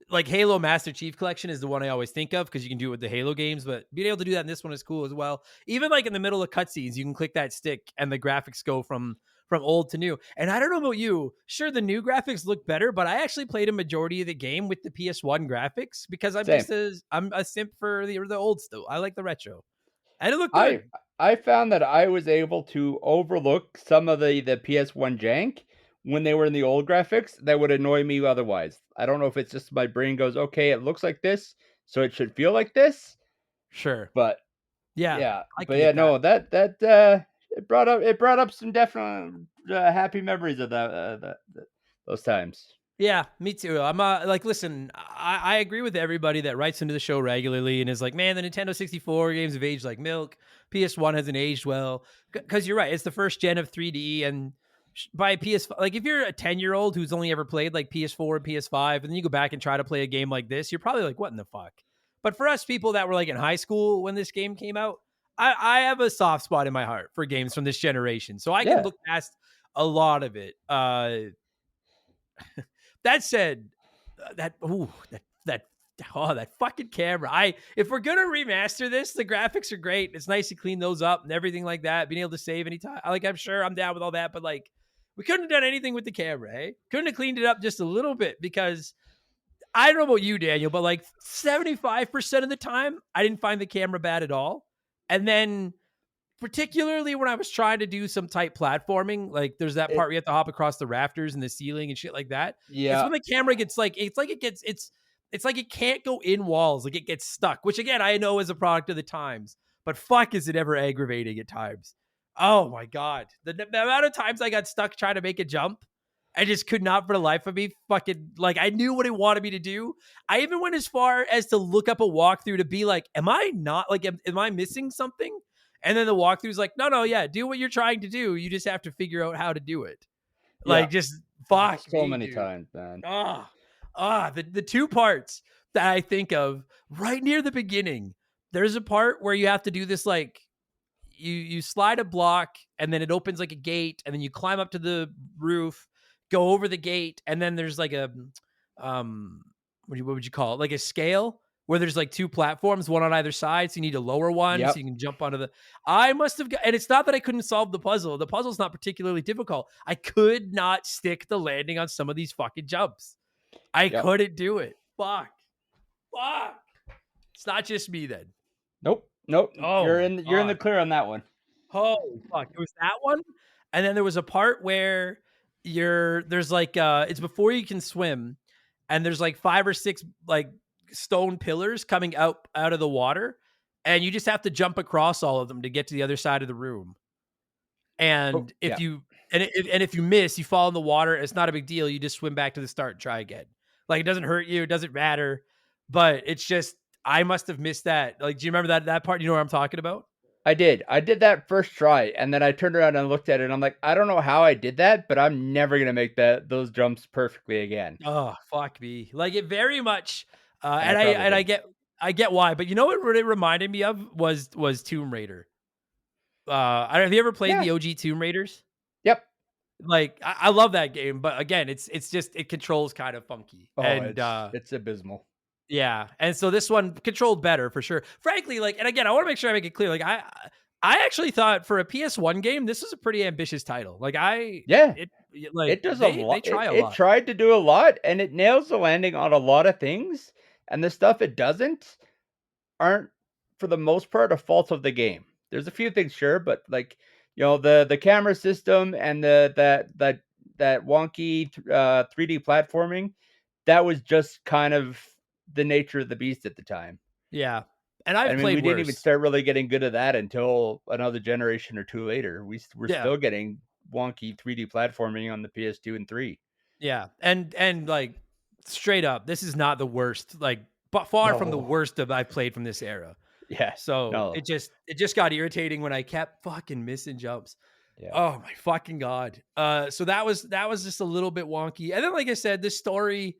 Like Halo Master Chief Collection is the one I always think of because you can do it with the Halo games, but being able to do that in this one is cool as well. Even like in the middle of cutscenes, you can click that stick and the graphics go from old to new. And I don't know about you, sure the new graphics look better, but I actually played a majority of the game with the PS1 graphics because I'm a simp for the old still. I like the retro. And it looked good. I found that I was able to overlook some of the PS1 jank when they were in the old graphics that would annoy me otherwise. I don't know if it's just my brain goes, okay, it looks like this, so it should feel like this. Sure. But yeah. No, that it brought up some definite happy memories of those times. Yeah, me too. I'm like, listen, I agree with everybody that writes into the show regularly and is like, man, the Nintendo 64 games have aged like milk. PS1 hasn't aged well. Because you're right, it's the first gen of 3D. And by like if you're a 10-year-old who's only ever played like PS4 and PS5, and then you go back and try to play a game like this, you're probably like, what in the fuck? But for us people that were like in high school when this game came out, I have a soft spot in my heart for games from this generation. So I can look past a lot of it. That said, that fucking camera. If we're gonna remaster this, the graphics are great. It's nice to clean those up and everything like that. Being able to save anytime, I'm sure I'm down with all that. But like, we couldn't have done anything with the camera. Eh? Couldn't have cleaned it up just a little bit because I don't know about you, Daniel, but like 75% of the time, I didn't find the camera bad at all. And then particularly when I was trying to do some tight platforming, like there's that part where you have to hop across the rafters and the ceiling and shit like that. Yeah. It's when the camera gets like, it's like it can't go in walls. Like it gets stuck, which again, I know is a product of the times, but fuck is it ever aggravating at times. Oh my God. The amount of times I got stuck trying to make a jump, I just could not for the life of me fucking, like I knew what it wanted me to do. I even went as far as to look up a walkthrough to be like, am I missing something? And then the walkthrough's like, no, yeah, do what you're trying to do. You just have to figure out how to do it. Like, just fuck so many times, man. The two parts that I think of right near the beginning. There's a part where you have to do this, like, you slide a block and then it opens like a gate, and then you climb up to the roof, go over the gate, and then there's like a what would you call it? Like a scale where there's like 2 platforms, one on either side. So you need to lower one so Yep. you can jump onto the. I must have got, and it's not that I couldn't solve the puzzle. The puzzle's not particularly difficult. I could not stick the landing on some of these fucking jumps. I Yep. couldn't do it. Fuck. It's not just me then. Nope. Oh, You're my in the God. clear on that one. Holy fuck. It was that one. And then there was a part where there's like it's before you can swim, and there's like 5 or 6 like stone pillars coming out of the water, and you just have to jump across all of them to get to the other side of the room. And if yeah. you and if you miss, you fall in the water. It's not a big deal. You just swim back to the start and try again. Like, it doesn't hurt you. It doesn't matter. But it's just, I must have missed that. Like, do you remember that part? You know what I'm talking about? I did that first try, and then I turned around and looked at it, and I'm like, I don't know how I did that, but I'm never gonna make those jumps perfectly again. Oh, fuck me. Like, it very much, And and I I get why, but you know what it reminded me of was Tomb Raider. Have you ever played Yeah. the OG Tomb Raiders? Yep. Like, I love that game, but again, it's just, it controls kind of funky. Oh, And it's abysmal. yeah, and so this one controlled better for sure. Frankly, like, and again, I want to make sure I make it clear. Like, I actually thought for a PS1 game, this was a pretty ambitious title. Like, Yeah. like It does a they lot. try a It lot. tried to do a lot, and it nails the landing on a lot of things. And the stuff it doesn't aren't, for the most part, a fault of the game. There's a few things, sure, but like, the camera system and that wonky 3D platforming, that was just kind of the nature of the beast at the time. Yeah, and I I've mean, played we didn't even worse. start really getting good at that until another generation or two later. We're Yeah, still getting wonky 3D platforming on the PS2 and 3. yeah, and like, straight up, this is not the worst. Like, but far from the No. worst that I've played from this era. Yeah. So No. it just got irritating when I kept fucking missing jumps. Yeah. Oh my fucking God. So that was just a little bit wonky. And then, like I said, this story,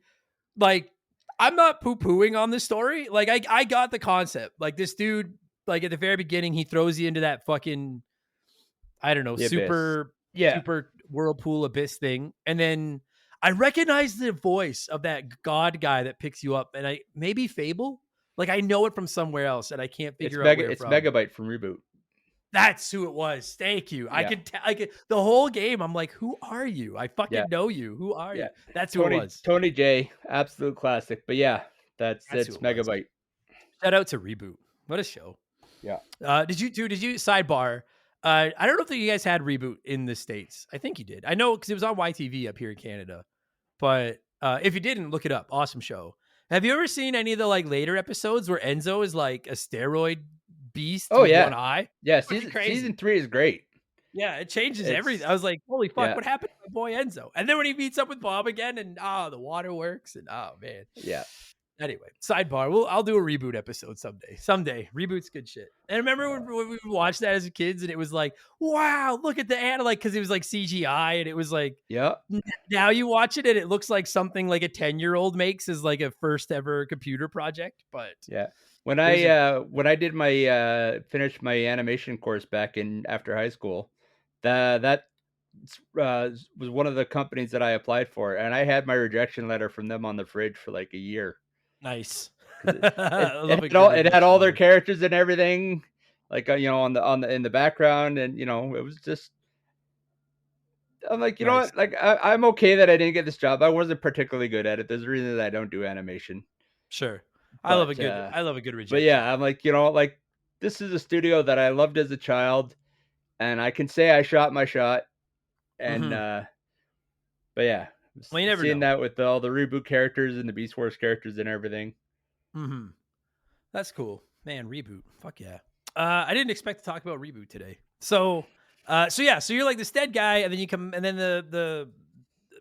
like, I'm not poo-pooing on this story. Like, I got the concept. Like, this dude, like, at the very beginning, he throws you into that fucking, I don't know, The abyss. Yeah. super whirlpool abyss thing. And then I recognize the voice of that god guy that picks you up. And maybe Fable. Like, I know it from somewhere else, and I can't figure out where It's from. Megabyte from Reboot. That's who it was. Thank you. I Yeah. could tell. The whole game. I'm like, who are you? I fucking Yeah. know you. Who are you? Yeah. That's who it was. Tony J, absolute classic. But yeah, That's it's who it was. Megabyte. Shout out to Reboot. What a show. Yeah. Did you sidebar? I don't know if you guys had Reboot in the States. I think you did. I know because it was on YTV up here in Canada. But if you didn't, look it up. Awesome show. Have you ever seen any of the like later episodes where Enzo is like a steroid beast with one eye? Yeah, Fucking crazy. season 3 is great. Yeah, it changes everything. I was like, holy fuck, what happened to my boy Enzo? And then when he meets up with Bob again, and the water works, and oh man. Yeah. Anyway, sidebar. I'll do a Reboot episode someday. Reboot's good shit. And remember when we watched that as kids, and it was like, wow, look at the ad, like, because it was like CGI, and it was like, yeah. Now you watch it, and it looks like something like a 10-year-old makes as like a first ever computer project. But yeah, when I did my finished my animation course back after high school, that was one of the companies that I applied for, and I had my rejection letter from them on the fridge for like a year. Nice. It had all their characters and everything, like in the background, and it was just. I'm like, you know what? Like, I'm okay that I didn't get this job. I wasn't particularly good at it. There's a reason that I don't do animation. Sure, but, I love a good rejection. But yeah, I'm like, like, this is a studio that I loved as a child, and I can say I shot my shot, and but yeah. Well, you never seeing know. that with all the Reboot characters and the Beast Wars characters and everything. That's cool, man. Reboot, fuck yeah. I didn't expect to talk about Reboot today. So you're like this dead guy, and then you come, and then the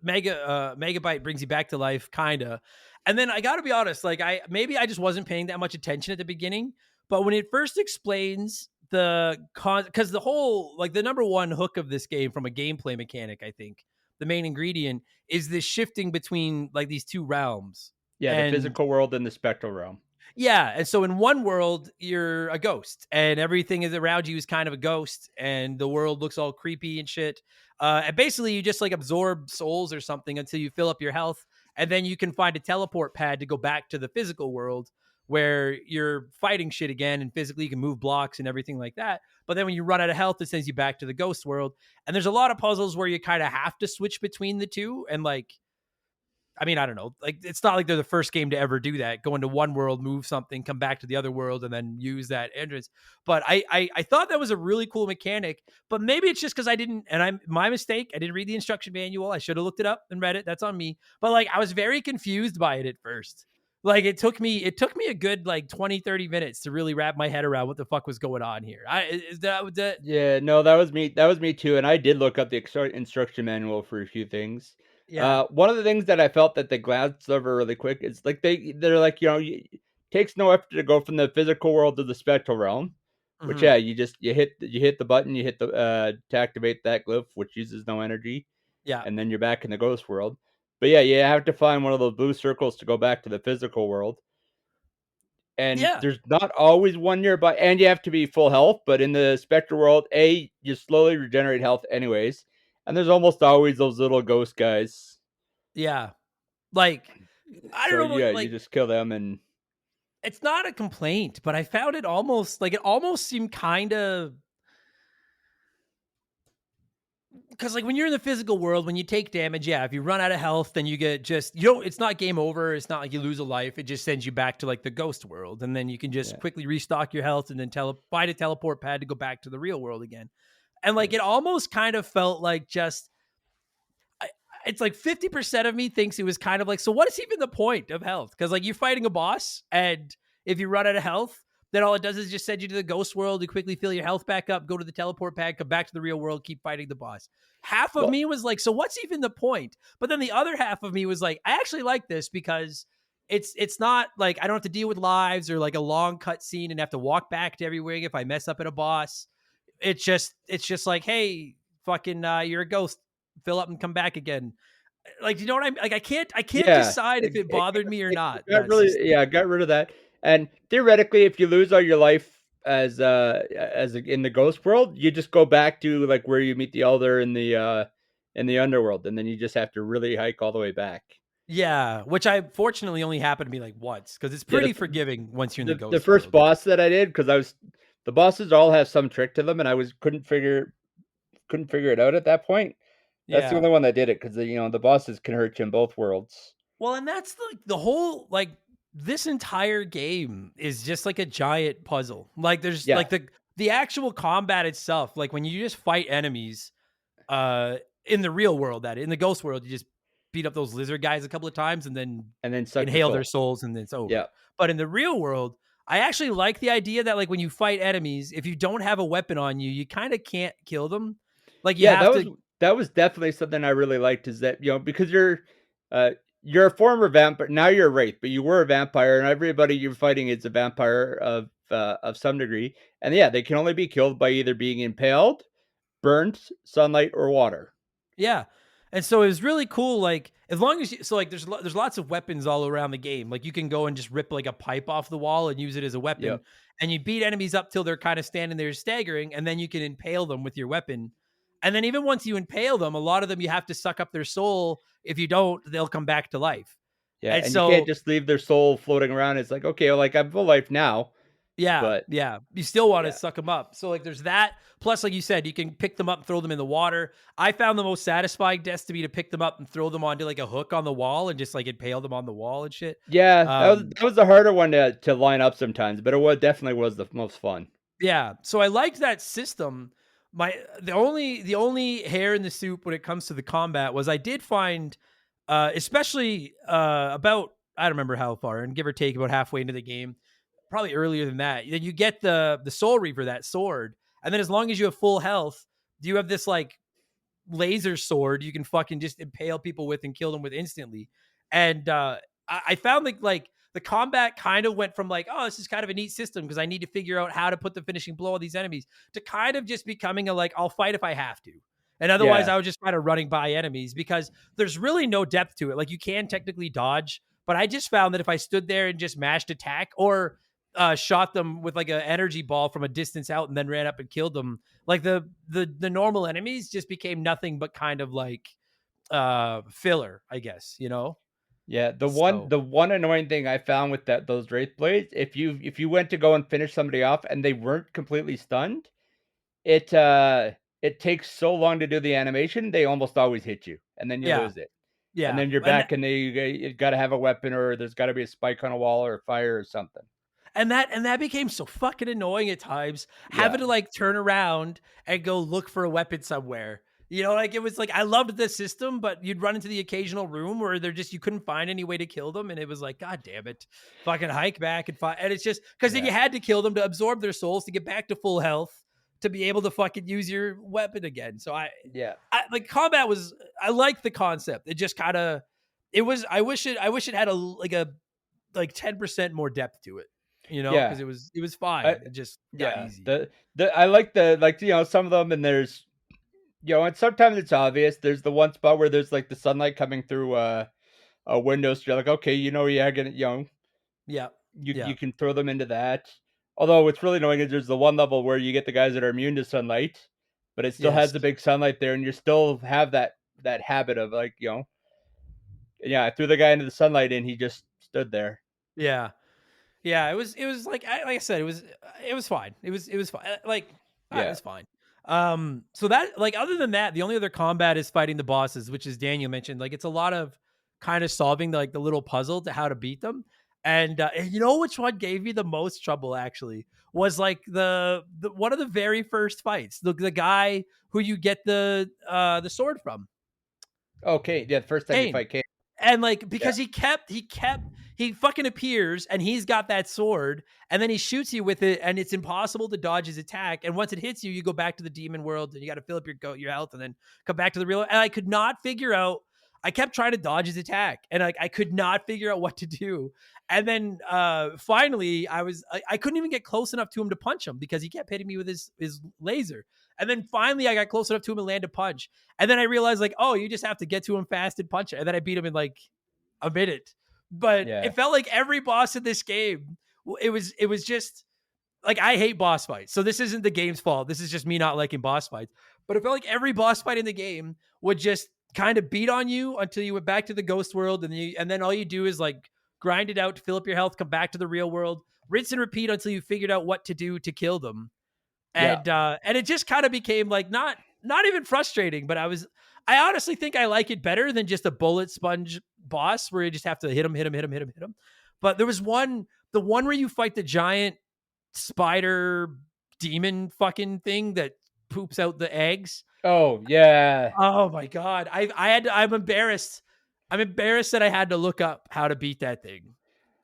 Megabyte brings you back to life, kinda. And then I got to be honest, like I just wasn't paying that much attention at the beginning, but when it first explains because the whole, like, the number one hook of this game from a gameplay mechanic, I think the main ingredient is this shifting between like these two realms. Yeah, the physical world and the spectral realm. Yeah, and so in one world, you're a ghost, and everything is around you is kind of a ghost, and the world looks all creepy and shit. And basically, you just like absorb souls or something until you fill up your health, and then you can find a teleport pad to go back to the physical world, where you're fighting shit again and physically you can move blocks and everything like that. But then when you run out of health, it sends you back to the ghost world. And there's a lot of puzzles where you kind of have to switch between the two. And like, I mean, I don't know. Like, it's not like they're the first game to ever do that. Go into one world, move something, come back to the other world, and then use that entrance. But I thought that was a really cool mechanic. But maybe it's just because I didn't, and I'm my mistake. I didn't read the instruction manual. I should have looked it up and read it. That's on me. But like, I was very confused by it at first. Like, it took me a good like 20, 30 minutes to really wrap my head around what the fuck was going on here. Is that Yeah, no, that was me. That was me too. And I did look up the instruction manual for a few things. yeah. One of the things that I felt that they glanced over really quick is like they're like, it takes no effort to go from the physical world to the spectral realm. Which, Mhm. yeah, you hit the button, you hit the to activate that glyph, which uses no energy, Yeah. and then you're back in the ghost world. But yeah, you have to find one of those blue circles to go back to the physical world. And Yeah. there's not always one nearby, and you have to be full health. But in the spectral world, you slowly regenerate health anyways, and there's almost always those little ghost guys. Yeah. Like, I don't So know, yeah, you like, just kill them, and it's not a complaint, but I found it almost seemed kind of because like when you're in the physical world, when you take damage, yeah, if you run out of health, then you get just you don't. It's not game over. It's not like you lose a life. It just sends you back to like the ghost world, and then you can just yeah, quickly restock your health and then find a teleport pad to go back to the real world again. And like yeah, it almost kind of felt like just I, it's like 50% of me thinks it was kind of like, so what is even the point of health? Because like you're fighting a boss, and if you run out of health, then all it does is just send you to the ghost world to quickly fill your health back up, go to the teleport pad, come back to the real world, keep fighting the boss. Half of well, me was like, so what's even the point? But then the other half of me was like, I actually like this because it's not like I don't have to deal with lives or like a long cut scene and have to walk back to everywhere if I mess up at a boss. It's just like, hey, fucking you're a ghost, fill up and come back again. Like, you know what I'm like, I can't yeah, decide if it bothered me or not, got that really, system. yeah, got rid of that. And theoretically, if you lose all your life in the ghost world, you just go back to like where you meet the elder in the underworld, and then you just have to really hike all the way back. Yeah, which I fortunately only happened to me like once because it's Yeah, pretty forgiving once you're in the the ghost first world. boss that I did, because the bosses all have some trick to them, and I was couldn't figure it out at that point. That's the Yeah. only one that did it, because the bosses can hurt you in both worlds. Well, and that's the whole like this entire game is just like a giant puzzle. Like there's Yeah, like the actual combat itself, like when you just fight enemies in the real world, that in the ghost world you just beat up those lizard guys a couple of times and then and then suck their inhale their soul. souls and then it's over. Yeah, But in the real world, I actually like the idea that like when you fight enemies, if you don't have a weapon on you, you kind of can't kill them. Like you yeah, have to. that was definitely something I really liked. Is that because uh you're a former vampire now, you're a wraith, but you were a vampire, and everybody you're fighting is a vampire of some degree, and yeah, they can only be killed by either being impaled, burnt, sunlight, or water. Yeah. And so it was really cool. Like as long as so like there's lots of weapons all around the game. Like you can go and just rip like a pipe off the wall and use it as a weapon, Yep. and you beat enemies up till they're kind of standing there staggering, and then you can impale them with your weapon. And then even once you impale them, a lot of them you have to suck up their soul. If you don't, they'll come back to life. Yeah, And and you can't so just leave their soul floating around. It's like, okay, well, like I'm full life now, yeah, but yeah. You still want to yeah, suck them up. So like there's that. Plus, like you said, you can pick them up and throw them in the water. I found the most satisfying deaths to be to pick them up and throw them onto like a hook on the wall and just like impale them on the wall and shit. yeah, Um, that was the harder one to line up sometimes, but it was definitely was the most fun. yeah. So I liked that system. The only hair in the soup when it comes to the combat was I did find especially about I don't remember how far and give or take about halfway into the game, probably earlier than that. Then you get the Soul Reaver, that sword, and then as long as you have full health, you have this like laser sword you can fucking just impale people with and kill them with instantly. And I found like the combat kind of went from like, oh, this is kind of a neat system because I need to figure out how to put the finishing blow on these enemies to kind of just becoming a like, I'll fight if I have to. And otherwise, Yeah, I was just kind of running by enemies because there's really no depth to it. Like you can technically dodge, but I just found that if I stood there and just mashed attack or shot them with like an energy ball from a distance out and then ran up and killed them, like the normal enemies just became nothing but kind of like filler, I guess, you know? Yeah, So the one annoying thing I found with those Wraith Blades, if you went to go and finish somebody off and they weren't completely stunned, it it takes so long to do the animation, they almost always hit you, and then you yeah, lose it. And yeah, then you're back and you gotta have a weapon or there's gotta be a spike on a wall or a fire or something. and that became so fucking annoying at times, Yeah. having to like turn around and go look for a weapon somewhere. You know, like it was like I loved the system, but you'd run into the occasional room where they're just you couldn't find any way to kill them, and it was like, God damn it, fucking hike back and find. And it's just because then Yeah. you had to kill them to absorb their souls to get back to full health to be able to fucking use your weapon again. So Yeah. I like combat was I liked the concept. It just kind of it was I wish it had a like 10% more depth to it, you know, because Yeah. it was I fine. It just got yeah. easy. The I like the like, some of them and there's and sometimes it's obvious. There's the one spot where there's like the sunlight coming through a window, so you're like, okay, yeah, gonna Yeah. you Yeah. can throw them into that. Although what's really annoying is there's the one level where you get the guys that are immune to sunlight, but it still has Yes. the big sunlight there, and you still have that habit of like, yeah, I threw the guy into the sunlight and he just stood there. Yeah. Yeah, it was like like I said, it was fine. It was fine. Like it Yeah. was fine. So that like other than that, the only other combat is fighting the bosses, which is Daniel mentioned. Like it's a lot of kind of solving like the little puzzle to how to beat them. And you know which one gave me the most trouble actually was like the one of the very first fights. The guy who you get the sword from. Okay. Yeah. The first time you Kain. fight Kane. And like Yeah. because he fucking appears and he's got that sword and then he shoots you with it and it's impossible to dodge his attack. And once it hits you, you go back to the demon world and you got to fill up your health and then come back to the real. And I could not figure out. I kept trying to dodge his attack and I could not figure out what to do. And then finally, I couldn't even get close enough to him to punch him because he kept hitting me with his laser. And then finally, I got close enough to him and land a punch. And then I realized, like, oh, you just have to get to him fast and punch it. And then I beat him in like a minute. But Yeah. it felt like every boss in this game, it was just like I hate boss fights. So this isn't the game's fault. This is just me not liking boss fights. But it felt like every boss fight in the game would just kind of beat on you until you went back to the ghost world, and then all you do is like grind it out to fill up your health, come back to the real world, rinse and repeat until you figured out what to do to kill them. Yeah. And it just kind of became like not even frustrating, but I honestly think I like it better than just a bullet sponge boss where you just have to hit him. But there was the one where you fight the giant spider demon fucking thing that poops out the eggs. Oh yeah. Oh my god. I'm embarrassed. I'm embarrassed that I had to look up how to beat that thing.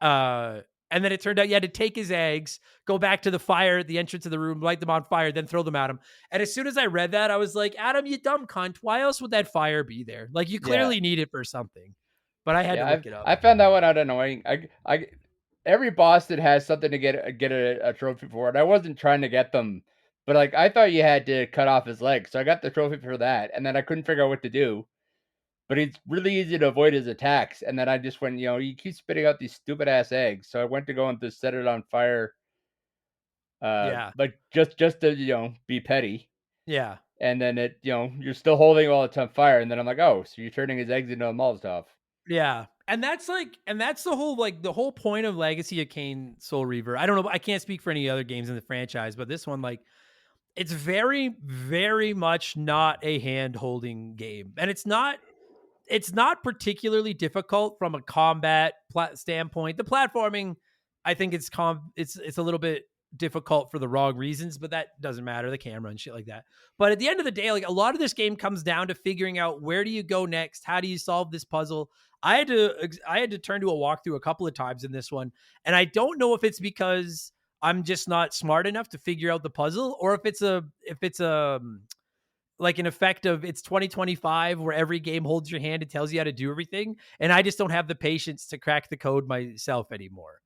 And then it turned out you had to take his eggs, go back to the fire at the entrance of the room, light them on fire, then throw them at him. And as soon as I read that, I was like, Adam, you dumb cunt. Why else would that fire be there? Like you Yeah. clearly need it for something. But I had to Yeah. look it up. I found that one out annoying. I every boss that has something to get a trophy for it. I wasn't trying to get them, but like I thought you had to cut off his leg, so I got the trophy for that, and then I couldn't figure out what to do. But it's really easy to avoid his attacks, and then I just went, he keeps spitting out these stupid ass eggs, so I went to go and just set it on fire, Yeah. like just to be petty, Yeah. and then you're still holding all the time fire, and then I'm like, oh, so you're turning his eggs into a Molotov. Yeah. And that's the whole point of Legacy of Kain Soul Reaver. I don't know. I can't speak for any other games in the franchise, but this one, like, it's very, very much not a hand holding game. And it's not particularly difficult from a combat standpoint. The platforming, I think it's a little bit difficult for the wrong reasons, but that doesn't matter. The camera and shit like that. But at the end of the day, like a lot of this game comes down to figuring out where do you go next? How do you solve this puzzle? I had to turn to a walkthrough a couple of times in this one, and I don't know if it's because I'm just not smart enough to figure out the puzzle, or if it's a like an effect of it's 2025 where every game holds your hand and tells you how to do everything. And I just don't have the patience to crack the code myself anymore.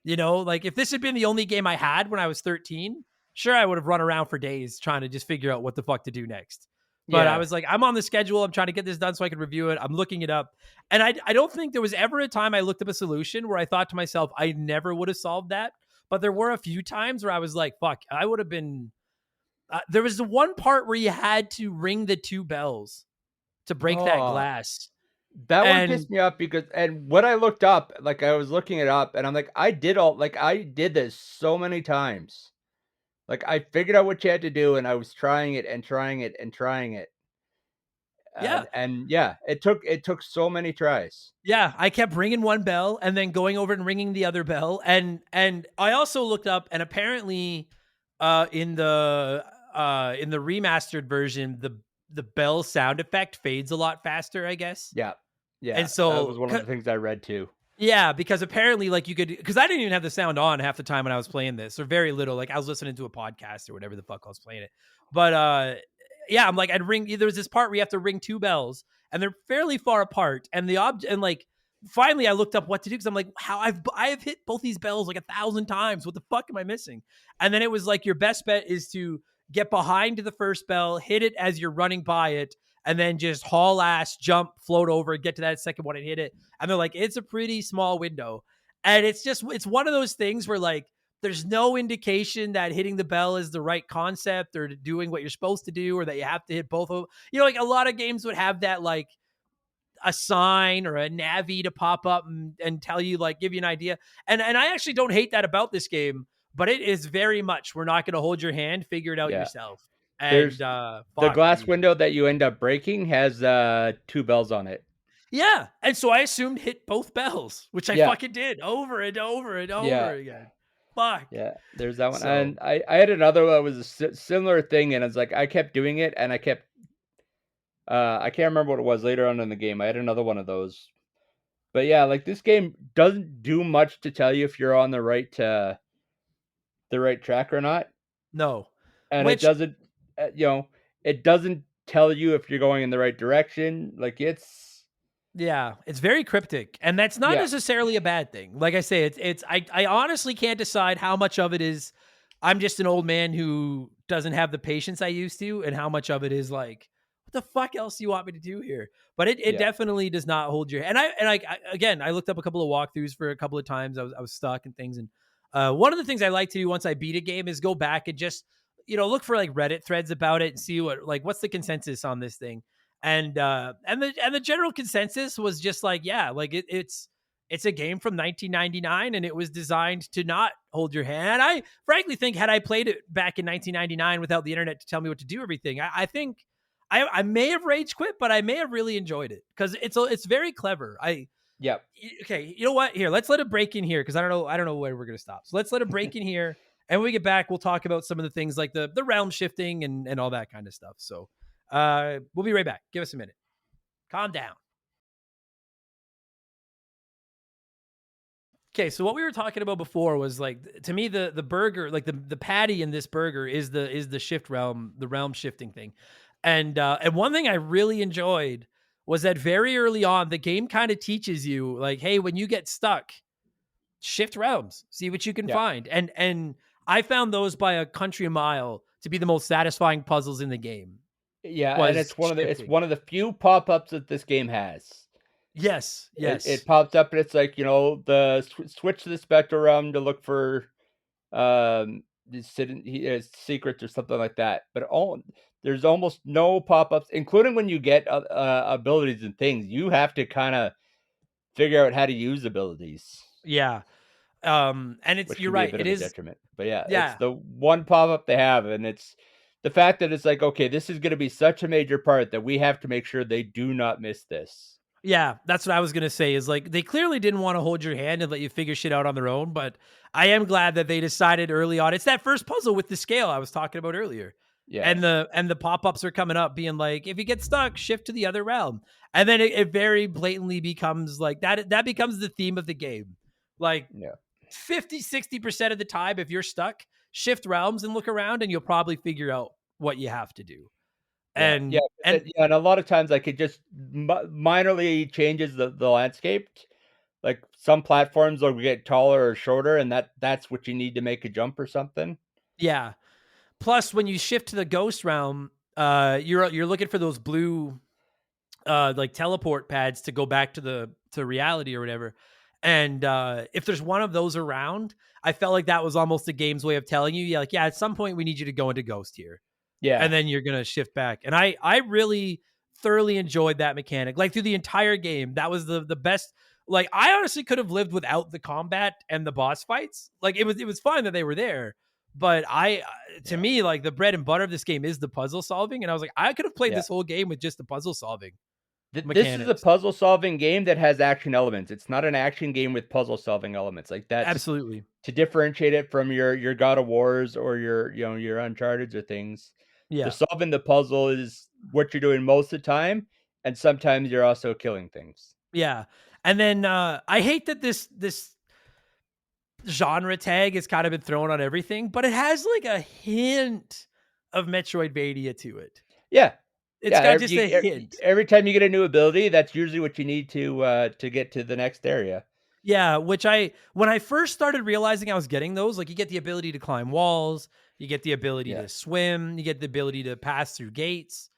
You know, like if this had been the only game I had when I was 13, sure, I would have run around for days trying to just figure out what the fuck to do next. But I Yeah. was like, I'm on the schedule. I'm trying to get this done so I can review it. I'm looking it up. And I don't think there was ever a time I looked up a solution where I thought to myself, I never would have solved that. But there were a few times where I was like, fuck, I would have been. There was the one part where you had to ring the two bells to break that Oh, glass. That one And pissed me off because and when I looked up, like, I was looking it up, and I'm like, I did this so many times. Like, I figured out what you had to do, and I was trying it, and trying it, and trying it, yeah, and yeah, it took so many tries. yeah, I kept ringing one bell and then going over and ringing the other bell, and I also looked up, and apparently, in the remastered version, the bell sound effect fades a lot faster, I guess. Yeah. And Yeah, that was so, one of the things I read too. yeah, because apparently, like, you could, because I didn't even have the sound on half the time when I was playing this, or very little. Like, I was listening to a podcast or whatever the fuck I was playing it. But yeah, I'm like, I'd ring. There was this part where you have to ring two bells, and they're fairly far apart. And and like, finally, I looked up what to do because I'm like, how I have hit both these bells like 1,000 times. What the fuck am I missing? And then it was like, your best bet is to get behind the first bell, hit it as you're running by it, and then just haul ass, jump, float over, get to that second one and hit it. And they're like, it's a pretty small window. And it's one of those things where, like, there's no indication that hitting the bell is the right concept or doing what you're supposed to do, or that you have to hit both of them. You know, like, a lot of games would have that, like, a sign or a navi to pop up and tell you, like, give you an idea. And I actually don't hate that about this game, but it is very much, we're not going to hold your hand, figure it out Yeah. yourself. And There's the fuck, glass dude. window that you end up breaking has, 2 bells on it. Yeah. And so I assumed hit both bells, which I Yeah. fucking did over and over and over Yeah. again. Fuck. Yeah, there's that one, So and I had another one that was a similar thing, and it's like, I kept doing it, and I can't remember what it was later on in the game. I had another one of those. But yeah, like, this game doesn't do much to tell you if you're on the right track or not, no, and it which, doesn't, it doesn't tell you if you're going in the right direction. Like, yeah, it's very cryptic, and that's not yeah, necessarily a bad thing. Like I say, I honestly can't decide how much of it is I'm just an old man who doesn't have the patience I used to, and how much of it is like, what the fuck else do you want me to do here? But it yeah, definitely does not hold your. Again, I looked up a couple of walkthroughs for a couple of times. I was stuck and things, and one of the things I like to do once I beat a game is go back and just, look for, like, Reddit threads about it and see what's the consensus on this thing. And the general consensus was just like, yeah, like, it's a game from 1999, and it was designed to not hold your hand. And I frankly think, had I played it back in 1999 without the internet to tell me what to do everything, I think I may have rage quit, but I may have really enjoyed it because it's very clever. yeah, Okay, you know what? Here, let's let it break in here because I don't know where we're gonna stop. So let's let it break in here, and when we get back, we'll talk about some of the things like the realm shifting and all that kind of stuff. So we'll be right back. Give us a minute. Calm down. Okay, so what we were talking about before was, like, to me, the burger, like, the patty in this burger is the shift realm, the realm shifting thing. And one thing I really enjoyed was that very early on the game kind of teaches you, like, hey, when you get stuck, shift realms, see what you can yeah, find. And I found those by a country mile to be the most satisfying puzzles in the game, yeah, and was it's shifting. one of the few pop-ups that this game has. Yes, It yes. pops up and it's like, the switch to the spectral realm to look for secrets or something like that. But there's almost no pop-ups, including when you get abilities and things. You have to kind of figure out how to use abilities, Yeah. And which you're can be a right. bit It of a is. detriment. But yeah, it's Yeah. the one pop-up they have, and it's the fact that it's like, okay, this is going to be such a major part that we have to make sure they do not miss this. Yeah, that's what I was gonna say. Is like, they clearly didn't want to hold your hand and let you figure shit out on their own. But I am glad that they decided early on. It's that first puzzle with the scale I was talking about earlier, Yeah, and the pop ups are coming up, being like, if you get stuck, shift to the other realm, and then it very blatantly becomes like that. That becomes the theme of the game. Like, yeah. 50-60% of the time, if you're stuck, shift realms and look around, and you'll probably figure out what you have to do. Yeah, yeah, And yeah, and a lot of times, like, it just minorly changes the landscape. Like, some platforms will get taller or shorter, and that's what you need to make a jump or something. yeah. Plus, when you shift to the ghost realm, you're looking for those blue, like, teleport pads to go back to reality or whatever. And if there's one of those around, I felt like that was almost the game's way of telling you, yeah, like, yeah, at some point we need you to go into ghost here, Yeah, and then you're gonna shift back. And I really thoroughly enjoyed that mechanic. Like through the entire game, that was the best. Like I honestly could have lived without the combat and the boss fights. Like it was fine that they were there, but to me, like the bread and butter of this game is the puzzle solving, and I was like, I could have played Yeah. this whole game with just the puzzle solving This is a mechanics. puzzle solving game that has action elements. It's not an action game with puzzle solving elements. Like that's Absolutely. to differentiate it from your God of Wars or your Uncharted or things. The Yeah. solving the puzzle is what you're doing most of the time, and sometimes you're also killing things. Yeah. And then I hate that this genre tag has kind of been thrown on everything, but it has like a hint of Metroidvania to it. Yeah. It's Yeah, got just a hint. every time you get a new ability, that's usually what you need to get to the next area. Yeah, which when I first started realizing I was getting those, like you get the ability to climb walls, you get the ability to swim, you get the ability to pass through gates.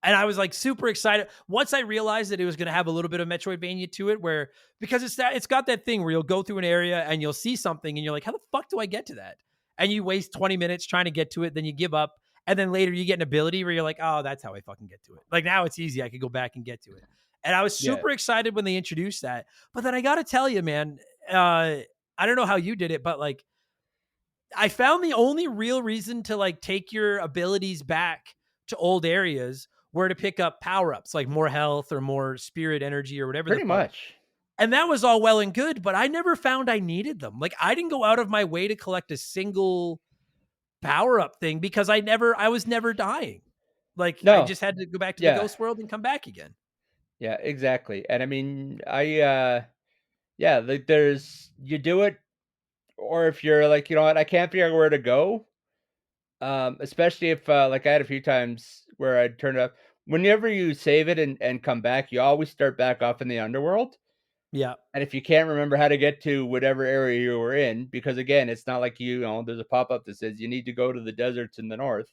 And I was like super excited once I realized that it was going to have a little bit of Metroidvania to it, where because it's got that thing where you'll go through an area and you'll see something and you're like, how the fuck do I get to that? And you waste 20 minutes trying to get to it, then you give up, and then later you get an ability where you're like, oh, that's how I fucking get to it. Like now it's easy, I could go back and get to it. And I was super excited when they introduced that. But then I got to tell you, man, I don't know how you did it, but like I found the only real reason to like take your abilities back to old areas were to pick up power-ups, like more health or more spirit energy or whatever. Pretty much. And that was all well and good, but I never found I needed them. Like I didn't go out of my way to collect a single power-up thing because I was never dying. Like I just had to go back to the ghost world and come back again. Yeah, exactly. And I mean, like you do it, or if you're like, you know what, I can't figure out where to go. Especially if like I had a few times where I'd turn it up. Whenever you save it and come back, you always start back off in the underworld. Yeah. And if you can't remember how to get to whatever area you were in, because again, it's not like there's a pop-up that says you need to go to the deserts in the north.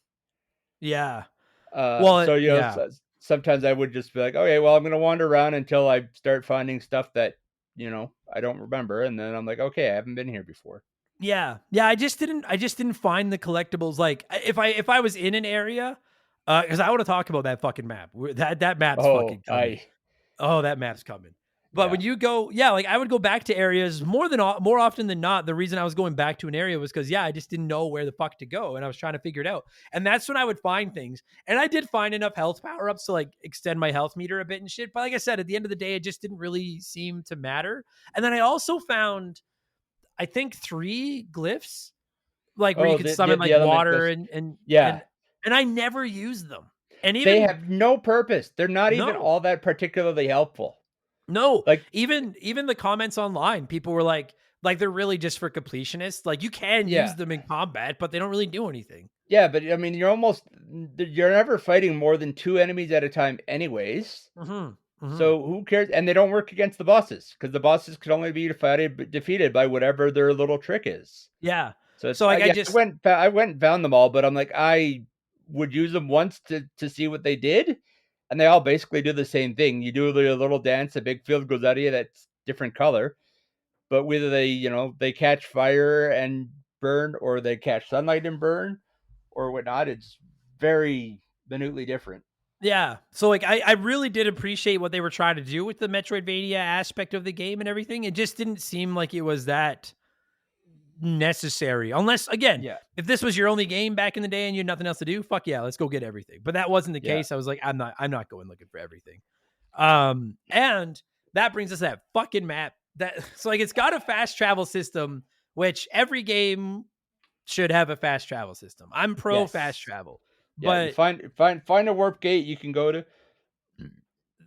Yeah. So sometimes I would just be like, okay, well, I'm going to wander around until I start finding stuff that, I don't remember. And then I'm like, okay, I haven't been here before. Yeah. I just didn't find the collectibles. Like if I was in an area, cause I want to talk about that fucking map. That map's fucking coming. That map's coming. But when you go, like I would go back to areas more often than not. The reason I was going back to an area was because I just didn't know where the fuck to go, and I was trying to figure it out. And that's when I would find things. And I did find enough health power ups to like extend my health meter a bit and shit. But like I said, at the end of the day, it just didn't really seem to matter. And then I also found, I think 3 glyphs, like where you could summon like water and I never used them. And even they have no purpose. They're not even all that particularly helpful. No, like even the comments online, people were like they're really just for completionists. Like you can use them in combat, but they don't really do anything. Yeah, but I mean, you're never fighting more than 2 enemies at a time, anyways. So who cares? And they don't work against the bosses because the bosses could only be defeated by whatever their little trick is. Yeah. So like I went and found them all, but I'm like, I would use them once to see what they did. And they all basically do the same thing. You do a little dance, a big field goes out of you that's different color. But whether they catch fire and burn, or they catch sunlight and burn, or whatnot, it's very minutely different. Yeah. So like I really did appreciate what they were trying to do with the Metroidvania aspect of the game and everything. It just didn't seem like it was that necessary, unless again, if this was your only game back in the day and you had nothing else to do, fuck yeah, let's go get everything. But that wasn't the case. I was like, I'm not going looking for everything. And that brings us to that fucking map so like it's got a fast travel system, which every game should have a fast travel system. I'm pro fast travel, but find a warp gate you can go to.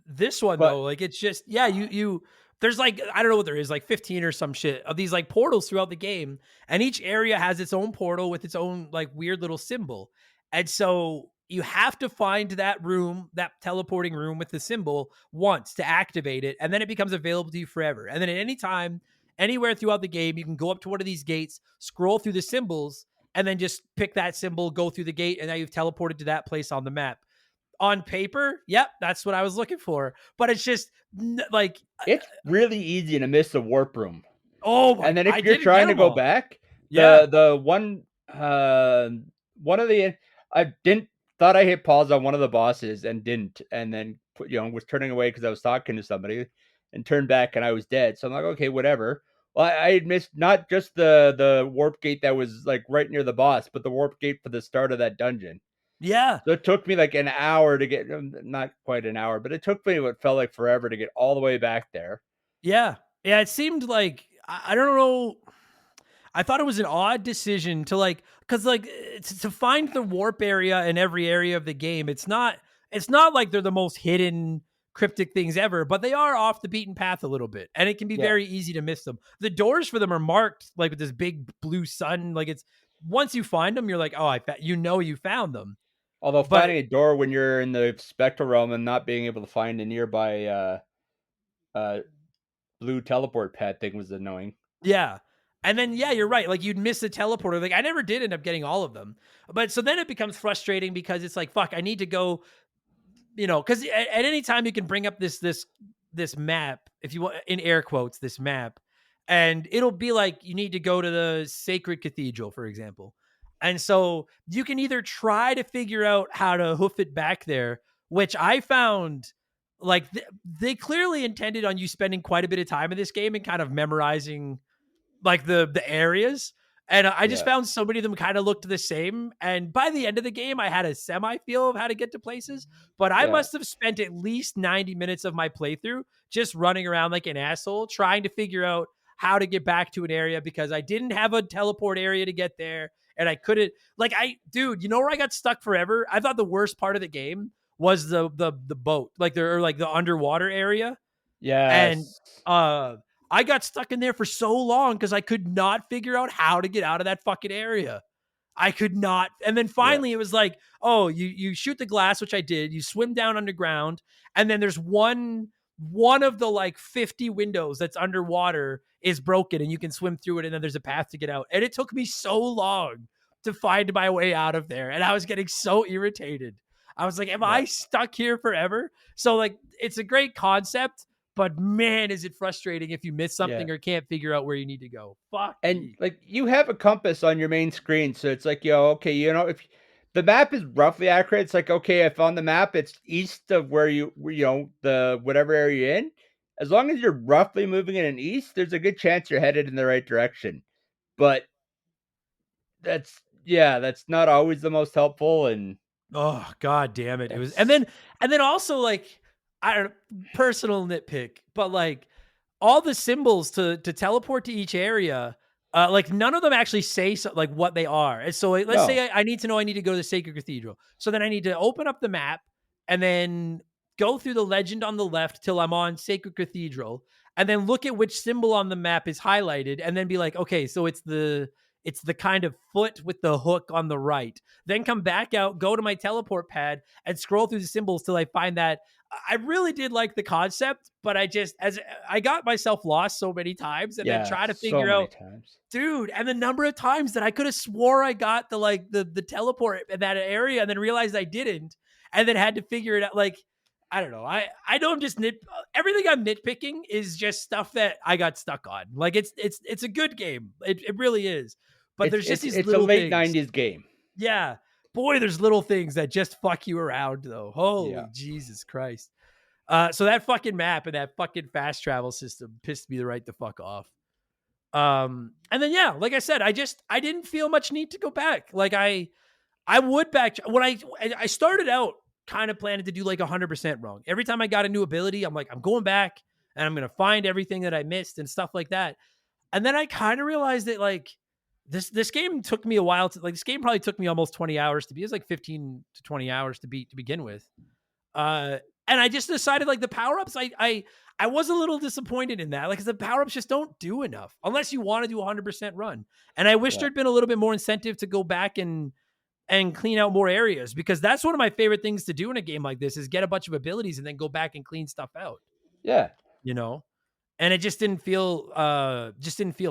This one though, like it's just you there's like, I don't know what there is, like 15 or some shit of these like portals throughout the game. And each area has its own portal with its own like weird little symbol. And so you have to find that room, that teleporting room with the symbol once to activate it. And then it becomes available to you forever. And then at any time, anywhere throughout the game, you can go up to one of these gates, scroll through the symbols, and then just pick that symbol, go through the gate, and now you've teleported to that place on the map. On paper, yep, that's what I was looking for. But it's just like it's really easy to miss the warp room. Oh, my, and then if you're trying to go back, the one of the I didn't thought I hit pause on one of the bosses and didn't, and then was turning away because I was talking to somebody, and turned back and I was dead. So I'm like, okay, whatever. Well, I had missed not just the warp gate that was like right near the boss, but the warp gate for the start of that dungeon. Yeah. So it took me like an hour to get, not quite an hour, but it took me what felt like forever to get all the way back there. Yeah. Yeah. It seemed like, I don't know. I thought it was an odd decision to like, cause like to find the warp area in every area of the game. It's not like they're the most hidden cryptic things ever, but they are off the beaten path a little bit, and it can be Yeah. very easy to miss them. The doors for them are marked like with this big blue sun. Like it's, once you find them, you're like, oh, you found them. Although But finding a door when you're in the spectral realm and not being able to find a nearby blue teleport pad thing was annoying. yeah. And then, yeah, you're right. Like you'd miss the teleporter. Like I never did end up getting all of them. But so then it becomes frustrating because it's like, fuck, I need to go, because at any time you can bring up this map, if you want, in air quotes, this map, and it'll be like you need to go to the sacred cathedral, for example. And so you can either try to figure out how to hoof it back there, which I found like they clearly intended on you spending quite a bit of time in this game and kind of memorizing like the areas. And I just found so many of them kind of looked the same. And by the end of the game, I had a semi feel of how to get to places, but I must have spent at least 90 minutes of my playthrough just running around like an asshole, trying to figure out how to get back to an area because I didn't have a teleport area to get there. And I couldn't, dude, you know where I got stuck forever? I thought the worst part of the game was the boat, like the underwater area. And Yes. I got stuck in there for so long because I could not figure out how to get out of that fucking area. I could not. And then finally it was like, oh, you shoot the glass, which I did. You swim down underground. And then there's one of the like 50 windows that's underwater is broken and you can swim through it. And then there's a path to get out. And it took me so long to find my way out of there. And I was getting so irritated. I was like, am I stuck here forever? So like, it's a great concept. But man, is it frustrating if you miss something or can't figure out where you need to go. Fuck. And me. like you have a compass on your main screen, so it's like, okay, if the map is roughly accurate, it's like, okay, I found the map, it's east of where the whatever area you're in. As long as you're roughly moving in an east, there's a good chance you're headed in the right direction. But that's not always the most helpful. And Oh god damn it. It was and then also like I don't know, personal nitpick, but like all the symbols to teleport to each area, like none of them actually say like what they are. And so like, let's say I need to know I need to go to the Sacred Cathedral. So then I need to open up the map and then go through the legend on the left till I'm on Sacred Cathedral, and then look at which symbol on the map is highlighted, and then be like, okay, so it's the kind of foot with the hook on the right. Then come back out, go to my teleport pad, and scroll through the symbols till I find that. I really did like the concept, but as I got myself lost so many times, and then try to figure out, times. dude, and the number of times that I could have swore I got the teleport in that area, and then realized I didn't, and then had to figure it out. Like, I don't know. I know I'm just everything I'm nitpicking is just stuff that I got stuck on. Like it's a good game. It really is. But there's just these little a late things. 90s game. Yeah. Boy, there's little things that just fuck you around though. Holy Jesus Christ. So that fucking map and that fucking fast travel system pissed me right the fuck off. And then like I said, I didn't feel much need to go back. Like I would back when I started out kind of planning to do like 100% wrong. Every time I got a new ability, I'm like, I'm going back and I'm going to find everything that I missed and stuff like that. And then I kind of realized that like this game took me a while this game probably took me almost 20 hours to beat. It was like 15 to 20 hours to beat to begin with. And I just decided like the power-ups, I was a little disappointed in that. Like, cause the power-ups just don't do enough unless you want to do 100% run. And I wish there'd been a little bit more incentive to go back and clean out more areas, because that's one of my favorite things to do in a game like this is get a bunch of abilities and then go back and clean stuff out. Yeah. And it just didn't feel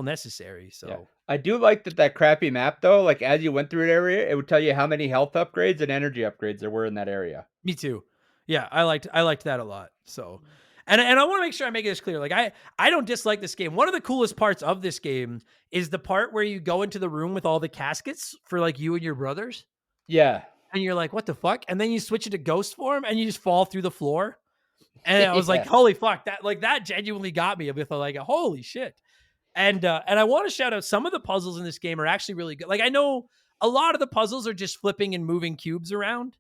necessary. So I do like that crappy map though. Like as you went through an area, it would tell you how many health upgrades and energy upgrades there were in that area. Me too. Yeah, I liked that a lot. So, and I want to make sure I make this clear. Like I don't dislike this game. One of the coolest parts of this game is the part where you go into the room with all the caskets for like you and your brothers. Yeah. and you're like, what the fuck? And then you switch it to ghost form and you just fall through the floor. And I was like, Yeah. holy fuck, that genuinely got me with like a holy shit. And I want to shout out some of the puzzles in this game are actually really good. Like I know a lot of the puzzles are just flipping and moving cubes around,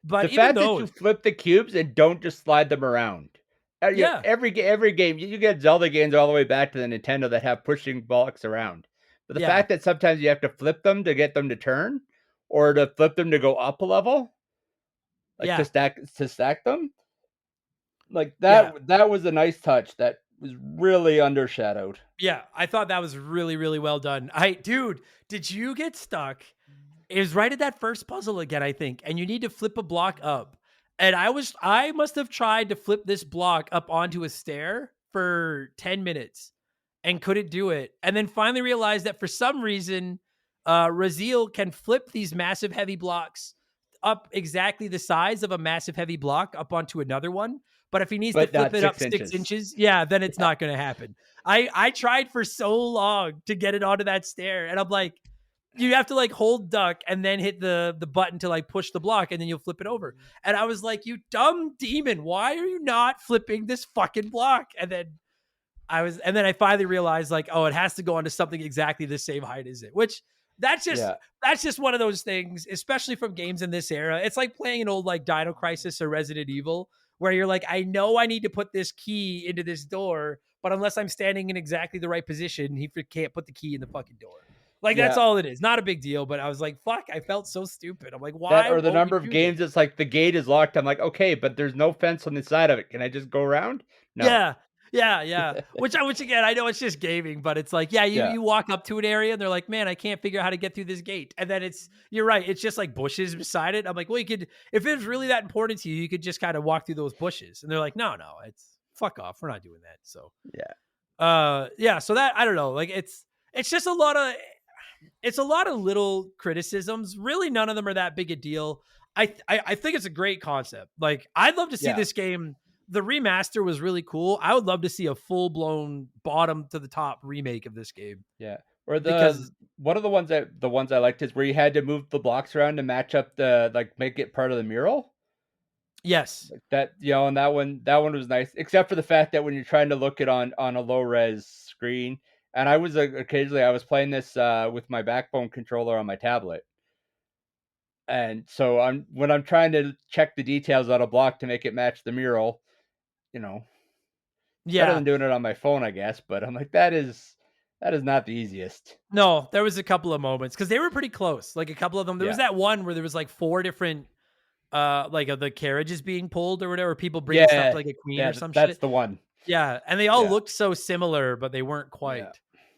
The but even fact that you those, flip the cubes and don't just slide them around. yeah, Every game, you get Zelda games all the way back to the Nintendo that have pushing blocks around. But the yeah, fact that sometimes you have to flip them to get them to turn, or to flip them to go up a level, like yeah, to stack them, like yeah. that was a nice touch that was really undershadowed. Yeah, I thought that was really, really well done. Dude, did you get stuck? It was right at that first puzzle again, I think, and you need to flip a block up. And I must have tried to flip this block up onto a stair for 10 minutes and couldn't do it. And then finally realized that for some reason, Raziel can flip these massive heavy blocks up exactly the size of a massive heavy block up onto another one. But if he needs to But flip not it up 6 six inches. inches, yeah, then it's Yeah. not going to happen. I tried for so long to get it onto that stair, and I'm like, you have to like hold duck and then hit the button to like push the block, and then you'll flip it over. And I was like, you dumb demon, why are you not flipping this fucking block? And then I finally realized like, oh, it has to go onto something exactly the same height as it, which that's just Yeah. that's just one of those things, especially from games in this era. It's like playing an old like Dino Crisis or Resident Evil, where you're like, I know I need to put this key into this door, but unless I'm standing in exactly the right position, he can't put the key in the fucking door. Like that's Yeah. all it is. Not a big deal, but I was like, fuck, I felt so stupid. I'm like, That why or the won't number you of do this? games it's like the gate is locked. I'm like, okay, but there's no fence on the side of it. Can I just go around? No. Yeah. Yeah. Which again, I know it's just gaming, but it's like, yeah, Yeah. you walk up to an area and they're like, man, I can't figure out how to get through this gate. And then you're right. It's just like bushes beside it. I'm like, well, if it was really that important to you, you could just kind of walk through those bushes. And they're like, no, it's fuck off. We're not doing that. So, yeah. So that, I don't know. Like it's just it's a lot of little criticisms. Really, none of them are that big a deal. I think it's a great concept. Like, I'd love to see Yeah. this game. The remaster was really cool. I would love to see a full blown bottom to the top remake of this game. Yeah. Or Because one of the ones I liked is where you had to move the blocks around to match up make it part of the mural. yes, Like that, and that one was nice, except for the fact that when you're trying to look it on a low res screen, and I was occasionally I was playing this with my backbone controller on my tablet. And so when I'm trying to check the details on a block to make it match the mural, better yeah, than doing it on my phone, I guess. But I'm like, that is not the easiest. no, there was a couple of moments because they were pretty close. Like a couple of them. There was Yeah. that one where there was like 4 different like of the carriages being pulled or whatever, people bringing stuff to like a queen or some That's shit. the one. Yeah, and they all Yeah. looked so similar, but they weren't quite. Yeah.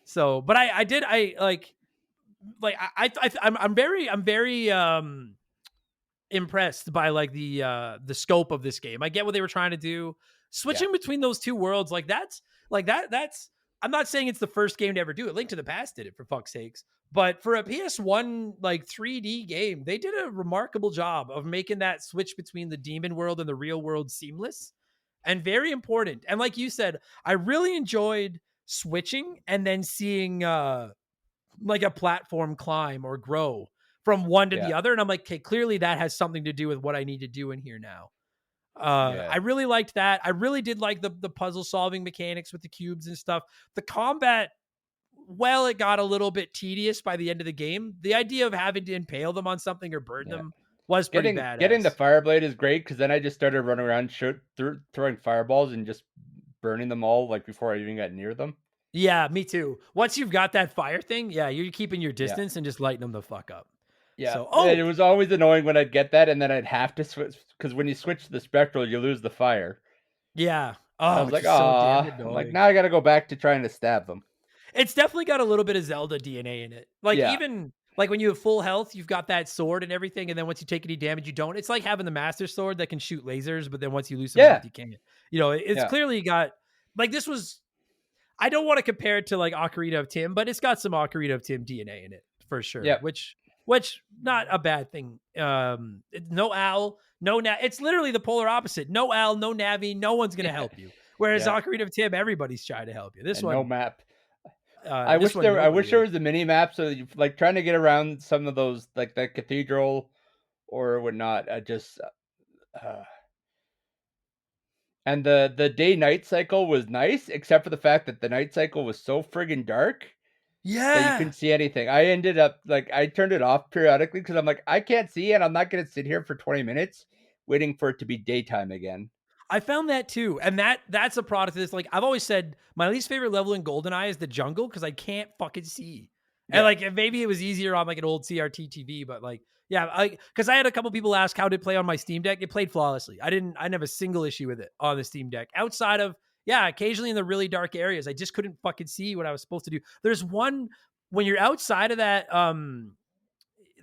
So, but I'm very impressed by like the scope of this game. I get what they were trying to do. Switching between those two worlds, that's I'm not saying it's the first game to ever do it. Link to the Past did it, for fuck's sakes. But for a PS1 like 3D game, they did a remarkable job of making that switch between the demon world and the real world seamless and very important. And like you said, I really enjoyed switching and then seeing like a platform climb or grow from one to the Yeah. other. And I'm like, okay, clearly that has something to do with what I need to do in here now. Yeah. I really liked that. I really did like the puzzle solving mechanics with the cubes and stuff. The combat, well, it got a little bit tedious by the end of the game. The idea of having to impale them on something or burn Yeah. them was pretty badass. Getting the Fireblade is great, because then I just started running around throwing fireballs and just burning them all like before I even got near them. Yeah, me too. Once you've got that fire thing, yeah, you're keeping your distance and just lighting them the fuck up. Yeah. So, And it was always annoying when I'd get that and then I'd have to switch, because when you switch to the spectral, you lose the fire. yeah. Oh, I was which like, is so damn I'm annoying. like, now I got to go back to trying to stab them. It's definitely got a little bit of Zelda DNA in it. Like Yeah. even like when you have full health, you've got that sword and everything, and then once you take any damage, you don't. It's like having the Master Sword that can shoot lasers, but then once you lose some health, you can't. It's clearly got like this was. I don't want to compare it to like Ocarina of Tim, but it's got some Ocarina of Tim DNA in it for sure. Yeah. Which not a bad thing. No owl, no it's literally the polar opposite. No owl, no Navi, no one's gonna help you. Whereas Ocarina of Tim, everybody's trying to help you. This one, no map. I wish there was a mini map, so you, like trying to get around some of those, like that cathedral or whatnot. I just uh, and the day night cycle was nice, except for the fact that the night cycle was so friggin' dark that you Yeah. couldn't see anything. I ended up like I turned it off periodically because I'm like, I can't see and I'm not gonna sit here for 20 minutes waiting for it to be daytime again. I found that too. And that's a product of this. Like I've always said, my least favorite level in GoldenEye is the jungle because I can't fucking see. And Yeah. like maybe it was easier on like an old CRT TV, but like yeah, because I had a couple people ask how did it play on my Steam Deck. It played flawlessly. I didn't have a single issue with it on the Steam Deck. Outside of yeah, occasionally in the really dark areas, I just couldn't fucking see what I was supposed to do. There's one when you're outside of that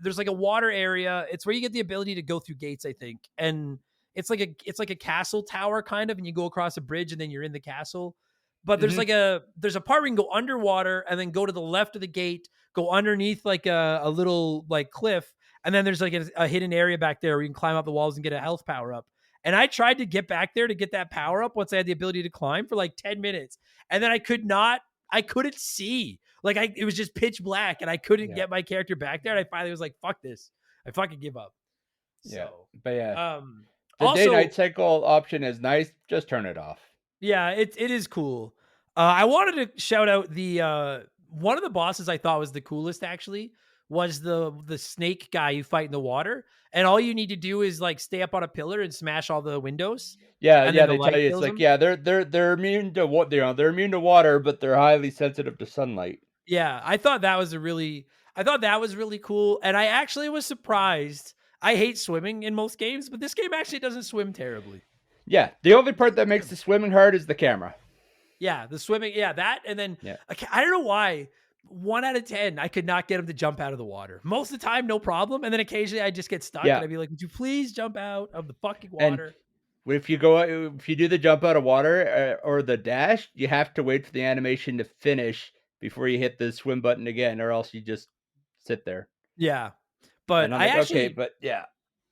there's like a water area. It's where you get the ability to go through gates, I think. And it's like a castle tower kind of, and you go across a bridge and then you're in the castle. But Hmm. there's a part where you can go underwater and then go to the left of the gate, go underneath like a little like cliff, and then there's like a hidden area back there where you can climb up the walls and get a health power up. And I tried to get back there to get that power up once I had the ability to climb for like 10 minutes. And then I couldn't see. Like it was just pitch black and I couldn't Yeah. get my character back there. And I finally was like, fuck this. I fucking give up. Yeah. So, But yeah, um, the day also, night cycle option is nice. Just turn it off. yeah, it is cool. I wanted to shout out the one of the bosses I thought was the coolest actually was the snake guy you fight in the water, and all you need to do is like stay up on a pillar and smash all the windows, Yeah, and yeah, then the they tell light you it's kills like, them. yeah, they're immune to what they're immune to water, but they're highly sensitive to sunlight. Yeah, I thought that was really cool, and I actually was surprised. I hate swimming in most games, but this game actually doesn't swim terribly. Yeah, the only part that makes the swimming hard is the camera. Yeah, the swimming, yeah, that, and then Yeah. I don't know why. 1 out of 10, I could not get him to jump out of the water. Most of the time, no problem, and then occasionally I just get stuck, and Yeah, I'd be like, "Would you please jump out of the fucking and water?" if you do the jump out of water or the dash, you have to wait for the animation to finish before you hit the swim button again, or else you just sit there. Yeah, And but I'm I like, okay, actually but yeah.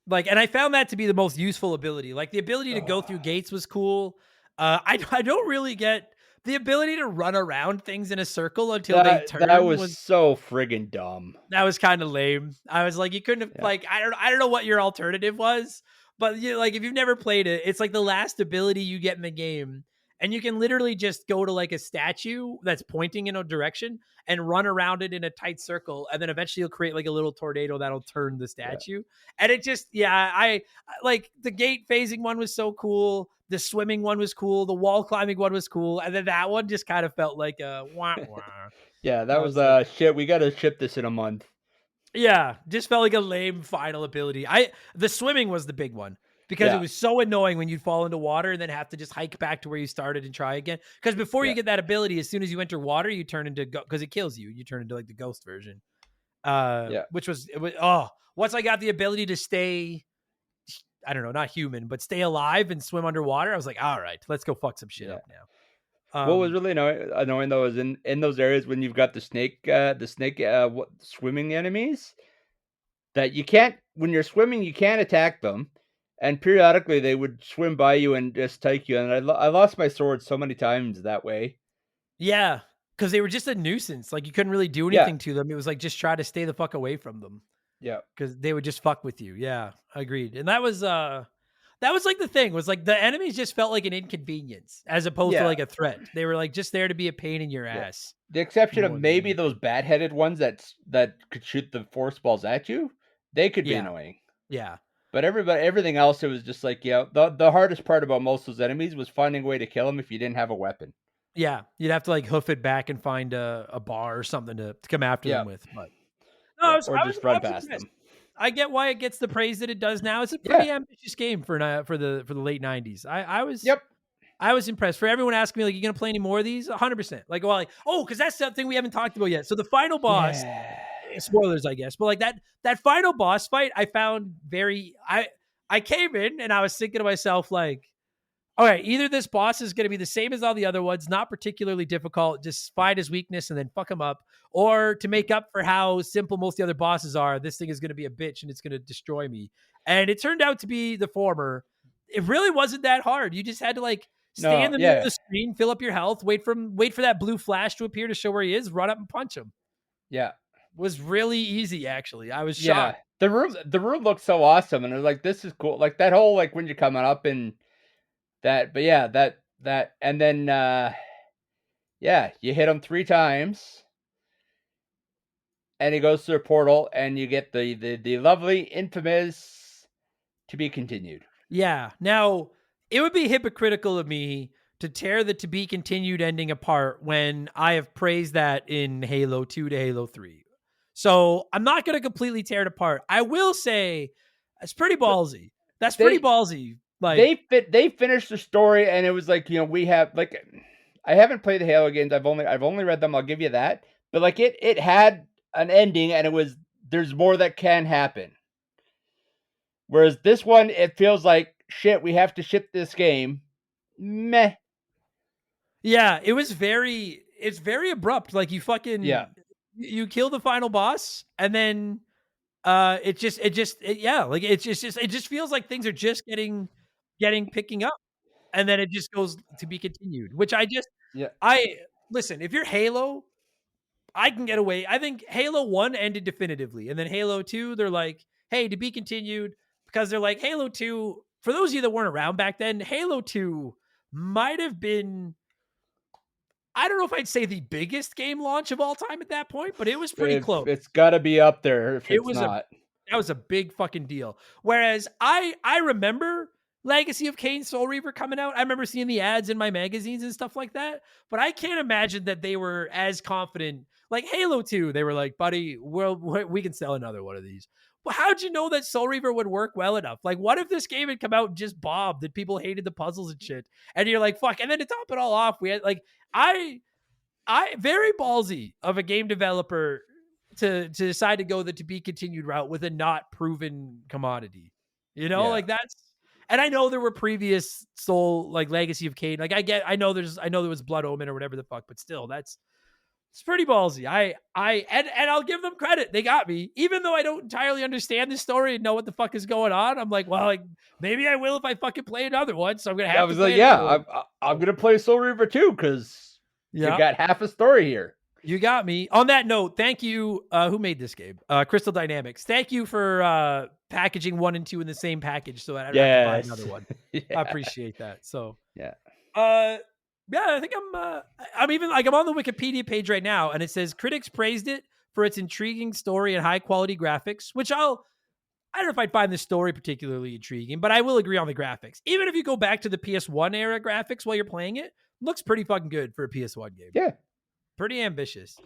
like, and I found that to be the most useful ability. Like the ability to go through gates was cool. I don't really get the ability to run around things in a circle until they That turn was was so friggin' dumb. that was kind of lame. I was like, you couldn't have Yeah. like I don't know what your alternative was, but you like if you've never played it, it's like the last ability you get in the game, and you can literally just go to like a statue that's pointing in a direction and run around it in a tight circle, and then eventually you'll create like a little tornado that'll turn the Yeah. statue. And it just like the gate phasing one was so cool, the swimming one was cool, the wall climbing one was cool, and then that one just kind of felt like a wah wah. Yeah, that I was was like, shit. We got to ship this in a month. yeah, just felt like a lame final ability. The swimming was the big one because it Yeah, was so annoying when you'd fall into water and then have to just hike back to where you started and try again. Because before you yeah, get that ability, as soon as you enter water, you turn into because it kills you. You turn into like the ghost version. yeah, Which was it was oh once I got the ability to stay, I don't know, not human, but stay alive and swim underwater, I was like, all right, let's go fuck some shit yeah. up now. What was really annoying though is in those areas when you've got the snake swimming enemies that you can't when you're swimming you can't attack them, and periodically they would swim by you and just take you. And I lost my sword so many times that way. Yeah, because they were just a nuisance. Like you couldn't really do Yeah, anything to them. It was like just try to stay the fuck away from them. yeah, 'Cause they would just fuck with you. Yeah, agreed. And that was like the thing was like the enemies just felt like an inconvenience as opposed to yeah, like a threat. They were like just there to be a pain in your yeah. ass The exception of more than maybe those anything. bat-headed ones that could shoot the force balls at you, they could be Yeah, annoying. yeah, But everything else, it was just like, yeah, the hardest part about most of those enemies was finding a way to kill them if you didn't have a weapon. yeah. You'd have to like hoof it back and find a bar or something to come after Yeah, them with. But no, yeah, or just I run was past impressed. them. I get why it gets the praise that it does now. It's a Yeah, pretty ambitious game for the late '90s. yep, I was impressed. For everyone asking me, like, you gonna play any more of these? 100%. Like, well, like, oh, because that's something we haven't talked about yet. So the final boss, yeah, spoilers, I guess, but like that final boss fight, I found I came in and I was thinking to myself, like, all right, either this boss is gonna be the same as all the other ones, not particularly difficult, just find his weakness and then fuck him up, or to make up for how simple most of the other bosses are, this thing is gonna be a bitch and it's gonna destroy me. And it turned out to be the former. It really wasn't that hard. You just had to like stay in no, the middle of yeah, the screen, fill up your health, wait for that blue flash to appear to show where he is, run up and punch him. yeah, Was really easy, actually. I was yeah. shocked. the room looks so awesome, and I was like, this is cool. Like that whole like when you're coming up and that, but yeah, that and then yeah, you hit him 3 times, and he goes through a portal, and you get the lovely, infamous to be continued. Yeah. Now, it would be hypocritical of me to tear the to be continued ending apart when I have praised that in Halo 2 to Halo 3. So I'm not going to completely tear it apart. I will say it's pretty But ballsy. That's pretty they ballsy. Like, they finished the story, and it was like, we have like, I haven't played the Halo games. I've only read them. I'll give you that. But like it had an ending, and it was there's more that can happen. Whereas this one, it feels like shit. We have to ship this game. Meh. yeah, it's very abrupt. Like Yeah. you kill the final boss and then yeah, like it just feels like things are just picking up, and then it just goes to be continued, which Yeah. I listen, if you're Halo, I can get away. I think Halo 1 ended definitively, and then Halo 2, they're like, hey, to be continued, because they're like, Halo 2, for those of you that weren't around back then, Halo 2 might have been, I don't know if I'd say the biggest game launch of all time at that point, but it was pretty close. It's got to be up there if It it's was a not. That was a big fucking deal. Whereas I remember Legacy of Kain Soul Reaver coming out. I remember seeing the ads in my magazines and stuff like that. But I can't imagine that they were as confident. Like Halo 2, they were like, buddy, we can sell another one of these. Well, how'd you know that Soul Reaver would work well enough? Like, what if this game had come out and just bombed, that people hated the puzzles and shit? And you're like, fuck. And then to top it all off, we had like, I very ballsy of a game developer to decide to go the to be continued route with a not proven commodity. Yeah. Like that's, and I know there were previous Soul, like Legacy of Kain. Like I know there was Blood Omen or whatever the fuck, but still it's pretty ballsy. And I'll give them credit. They got me. Even though I don't entirely understand the story and know what the fuck is going on, I'm like, well, like maybe I will if I fucking play another one. So I'm going to I have to was play like, yeah, another one. I'm gonna play Soul Reaver too, because you Yeah. got half a story here. You got me. On that note, thank you. Who made this game? Crystal Dynamics. Thank you for packaging 1 and 2 in the same package so that I don't have to buy another one. Yeah. I appreciate that. So, Yeah. yeah, I think I'm even like, I'm on the Wikipedia page right now, and it says critics praised it for its intriguing story and high quality graphics, which I don't know if I'd find the story particularly intriguing, but I will agree on the graphics. Even if you go back to the PS1 era graphics while you're playing it, looks pretty fucking good for a PS1 game. Yeah. Pretty ambitious.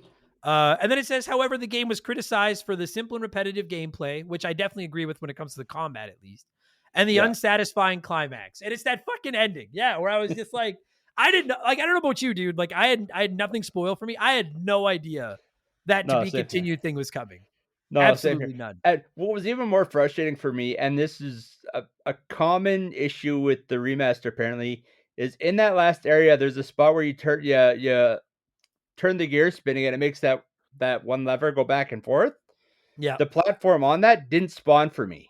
And then it says, however, the game was criticized for the simple and repetitive gameplay, which I definitely agree with when it comes to the combat, at least, and the unsatisfying climax. And it's that fucking ending, yeah, where I was just like, I don't know about you, dude. Like, I had nothing spoiled for me. I had no idea that to be continued thing was coming. No, Absolutely none. And what was even more frustrating for me, and this is a common issue with the remaster, apparently, is in that last area, there's a spot where you turn the gear spinning, and it makes that one lever go back and forth. Yeah. The platform on that didn't spawn for me.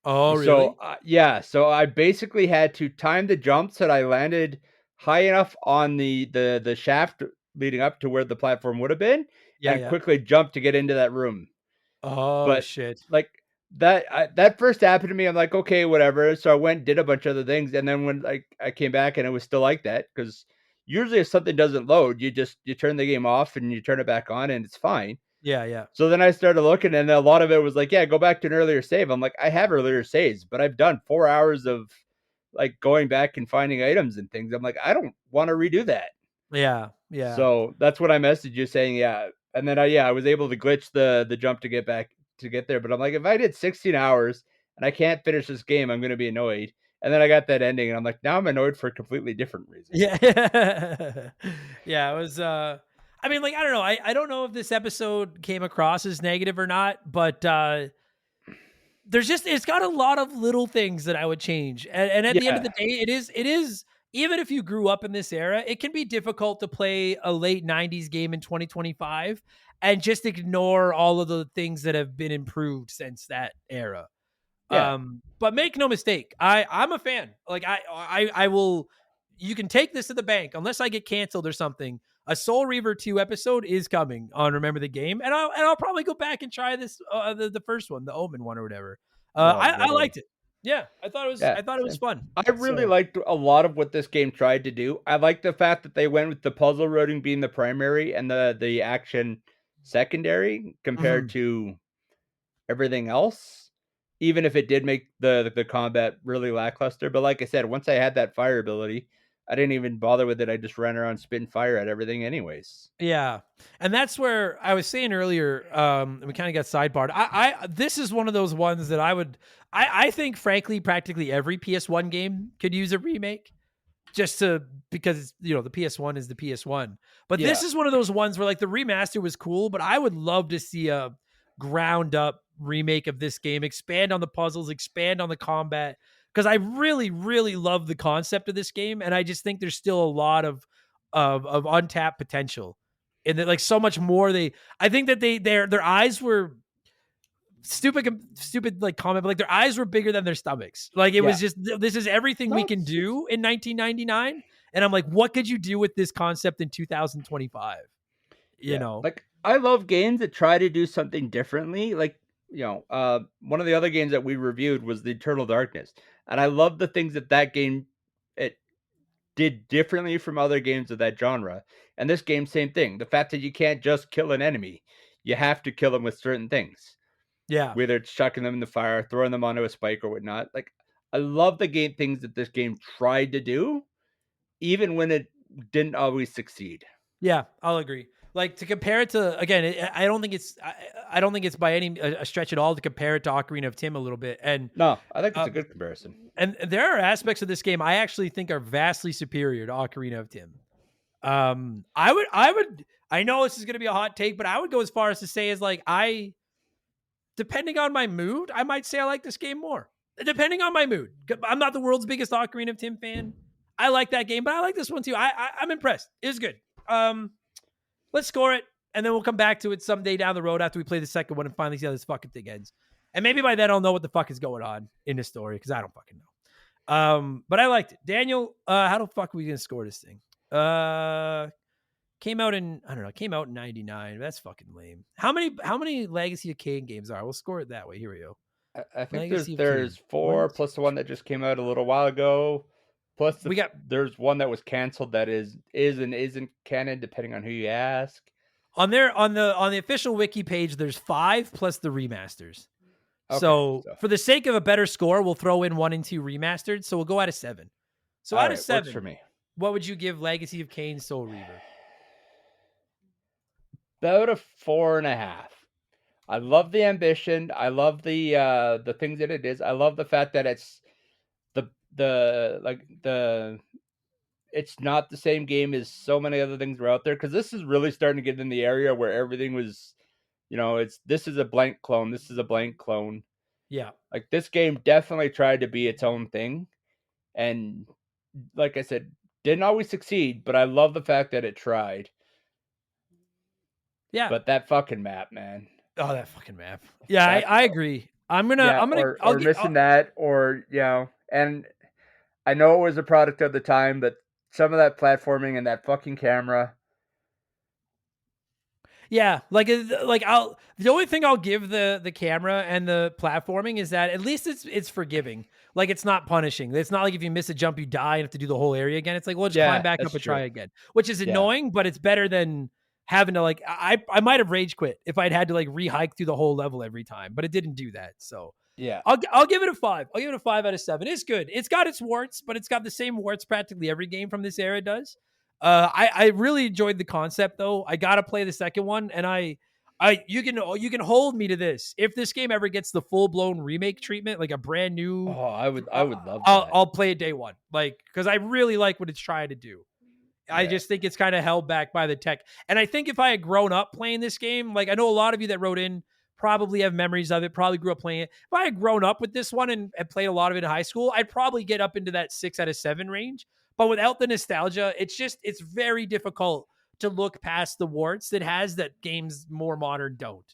Oh, really? So yeah, so I basically had to time the jump so that I landed high enough on the shaft leading up to where the platform would have been, and quickly jump to get into that room. Oh, shit. Like that first happened to me, I'm like, okay, whatever. So I went, did a bunch of other things, and then when I came back and it was still like that, because usually if something doesn't load, you turn the game off and you turn it back on and it's fine. Yeah. So then I started looking, and a lot of it was like, yeah, go back to an earlier save. I'm like, I have earlier saves, but I've done 4 hours of like going back and finding items and things. I'm like, I don't want to redo that. Yeah. So that's what I messaged you saying, yeah. And then I was able to glitch the jump to get back to get there. But I'm like, if I did 16 hours and I can't finish this game, I'm going to be annoyed. And then I got that ending, and I'm like, now I'm annoyed for a completely different reason. Yeah. Yeah, it was I mean, like, I don't know. I don't know if this episode came across as negative or not, but it's got a lot of little things that I would change. And at the end of the day, it is even if you grew up in this era, it can be difficult to play a late 90s game in 2025 and just ignore all of the things that have been improved since that era. Yeah. But make no mistake, I'm a fan. Like I will, you can take this to the bank, unless I get canceled or something. a Soul Reaver 2 episode is coming on Remember the Game, and I'll probably go back and try this the first one, the Omen one or whatever. I Literally. liked it. Yeah, I thought Yeah, it was same. fun. I really So, liked a lot of what this game tried to do. I like the fact that they went with the puzzle routing being the primary and the action secondary compared mhm. to everything else. Even if it did make the combat really lackluster, but like I said, once I had that fire ability, I didn't even bother with it. I just ran around spitting fire at everything, anyways. Yeah. And that's where I was saying earlier, we kind of got sidebarred. This is one of those ones that I think frankly, practically every PS1 game could use a remake because the PS1 is the PS1. But Yeah, this is one of those ones where like the remaster was cool, but I would love to see a ground up remake of this game, expand on the puzzles, expand on the combat. Because I really, really love the concept of this game, and I just think there's still a lot of untapped potential, and that like so much more. I think that their eyes were stupid like comment, but like their eyes were bigger than their stomachs. Like it yeah. was just this is everything we No, can it's do in 1999, and I'm like, what could you do with this concept in 2025? You yeah. know? Like I love games that try to do something differently. Like one of the other games that we reviewed was the Eternal Darkness, and I love the things that game it did differently from other games of that genre. And this game, same thing. The fact that you can't just kill an enemy, you have to kill them with certain things, Yeah, whether it's chucking them in the fire, throwing them onto a spike, or whatnot. Like, I love the game things that this game tried to do, even when it didn't always succeed. yeah, I'll agree. Like to compare it to again, I don't think I don't think it's by any a stretch at all to compare it to Ocarina of Time a little bit, No, I think it's uh, a good comparison. and there are aspects of this game I actually think are vastly superior to Ocarina of Time. I know this is going to be a hot take, but I would go as far as to say is like depending on my mood, I might say I like this game more. Depending on my mood, I'm not the world's biggest Ocarina of Time fan. I like that game, but I like this one too. I'm impressed. It was good. Let's score it, and then we'll come back to it someday down the road after we play the second one and finally see how this fucking thing ends. And maybe by then I'll know what the fuck is going on in the story because I don't fucking know. But I liked it. Daniel, how the fuck are we gonna score this thing? Came out in I don't know. Came out in '99. That's fucking lame. How many Legacy of Kain games are? We'll score it that way. Here we go. I think Legacy of there's Kain. four One, plus the one that just came out a little while ago. Plus we got there's one that was canceled that is and isn't canon depending on who you ask. on the official wiki page. There's 5 plus the remasters. Okay, So for the sake of a better score, we'll throw in 1 and 2 remastered. So we'll go out of 7. So all out right, of works for 7, me. what would you give Legacy of Kain Soul Reaver? About a 4.5. I love the ambition. I love the things that it is. I love the fact that it's the it's not the same game as so many other things that are out there, because this is really starting to get in the area where everything was, this is a blank clone. This is a blank clone. Yeah. Like this game definitely tried to be its own thing, and like I said, didn't always succeed, but I love the fact that it tried. Yeah. But that fucking map, man. Oh, that fucking map. Yeah, That I agree. Yeah, I'll or missing that, or and I know it was a product of the time, but some of that platforming and that fucking camera. Yeah, the only thing I'll give the camera and the platforming is that at least it's forgiving. Like it's not punishing. It's not like if you miss a jump you die and have to do the whole area again. It's like, well, just climb Yeah, back up that's and true. try again, which is Yeah. annoying, but it's better than having to like I might have rage quit if I'd had to like re-hike through the whole level every time, but it didn't do that. So Yeah. I'll give it a 5. I'll give it a 5 out of 7. It's good. It's got its warts, but it's got the same warts practically every game from this era does. I really enjoyed the concept though. I gotta play the second one, and you can hold me to this. If this game ever gets the full blown remake treatment, like a brand new, Oh, I would love that. I'll play it day one, like because I really like what it's trying to do. I Yeah. just think it's kind of held back by the tech, and I think if I had grown up playing this game, like I know a lot of you that wrote in probably have memories of it, probably grew up playing it. If I had grown up with this one and played a lot of it in high school, I'd probably get up into that 6 out of 7 range. But without the nostalgia, it's very difficult to look past the warts that has that games more modern don't.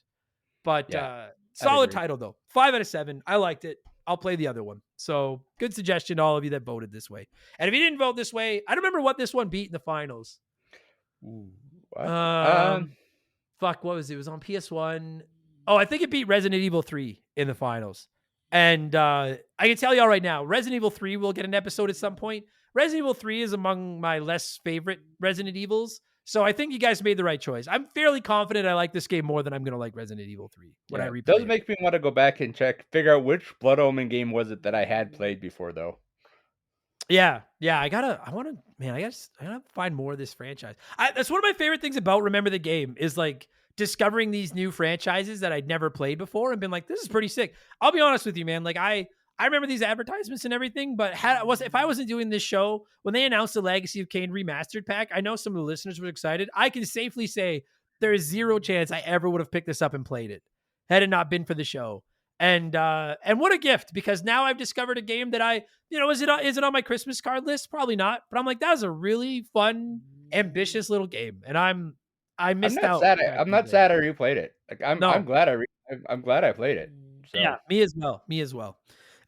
But Yeah, solid agree. title though. 5 out of 7. I liked it. I'll play the other one. So good suggestion to all of you that voted this way. And if you didn't vote this way, I don't remember what this one beat in the finals. Ooh. What? Fuck, what was it? It was on PS1. Oh, I think it beat Resident Evil 3 in the finals. And I can tell y'all right now, Resident Evil 3 will get an episode at some point. Resident Evil 3 is among my less favorite Resident Evils. So I think you guys made the right choice. I'm fairly confident I like this game more than I'm going to like Resident Evil 3 when I replay it. Does it. make me want to go back and figure out which Blood Omen game was it that I had played before, though. Yeah. I gotta find more of this franchise. That's one of my favorite things about Remember the Game is like discovering these new franchises that I'd never played before and been like, this is pretty sick. I'll be honest with you, man. Like I remember these advertisements and everything, but if I wasn't doing this show, when they announced the Legacy of Kain remastered pack, I know some of the listeners were excited. I can safely say there is zero chance I ever would have picked this up and played it had it not been for the show. And what a gift, because now I've discovered a game that is it on my Christmas card list? Probably not, but I'm like, that was a really fun, ambitious little game. And I missed out. I'm not sad I replayed it. Like I'm glad I played it. So. Yeah, me as well.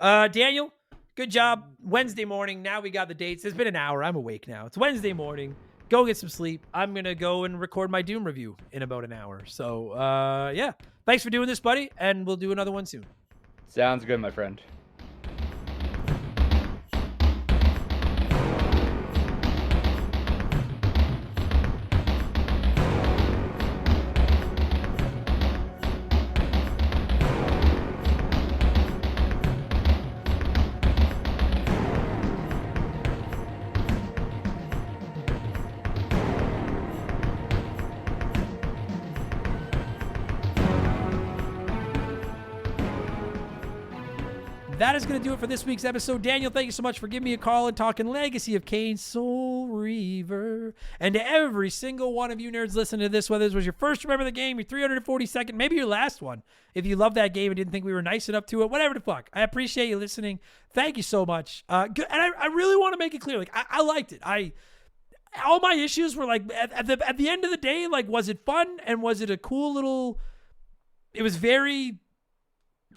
Daniel, good job. Wednesday morning. Now we got the dates. It's been an hour. I'm awake now. It's Wednesday morning. Go get some sleep. I'm going to go and record my Doom review in about an hour. So, yeah. Thanks for doing this, buddy. And we'll do another one soon. Sounds good, my friend. That is going to do it for this week's episode. Daniel, thank you so much for giving me a call and talking Legacy of Kain, Soul Reaver. And to every single one of you nerds listening to this, whether this was your first Remember the Game, your 342nd, maybe your last one, if you love that game and didn't think we were nice enough to it, whatever the fuck. I appreciate you listening. Thank you so much. And I really want to make it clear. Like, I liked it. All my issues were like, at the end of the day, like, was it fun? And was it a cool little... It was very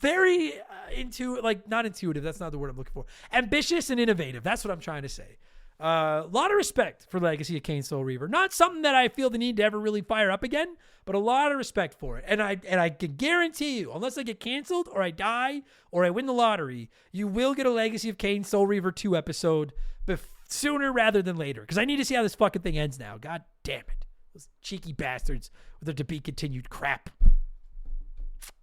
not intuitive. That's not the word I'm looking for. Ambitious and innovative. That's what I'm trying to say. A lot of respect for Legacy of Kain, Soul Reaver. Not something that I feel the need to ever really fire up again, but a lot of respect for it. And I can guarantee you, unless I get canceled or I die or I win the lottery, you will get a Legacy of Kain, Soul Reaver 2 episode sooner rather than later. Because I need to see how this fucking thing ends now. God damn it. Those cheeky bastards with their to be continued crap.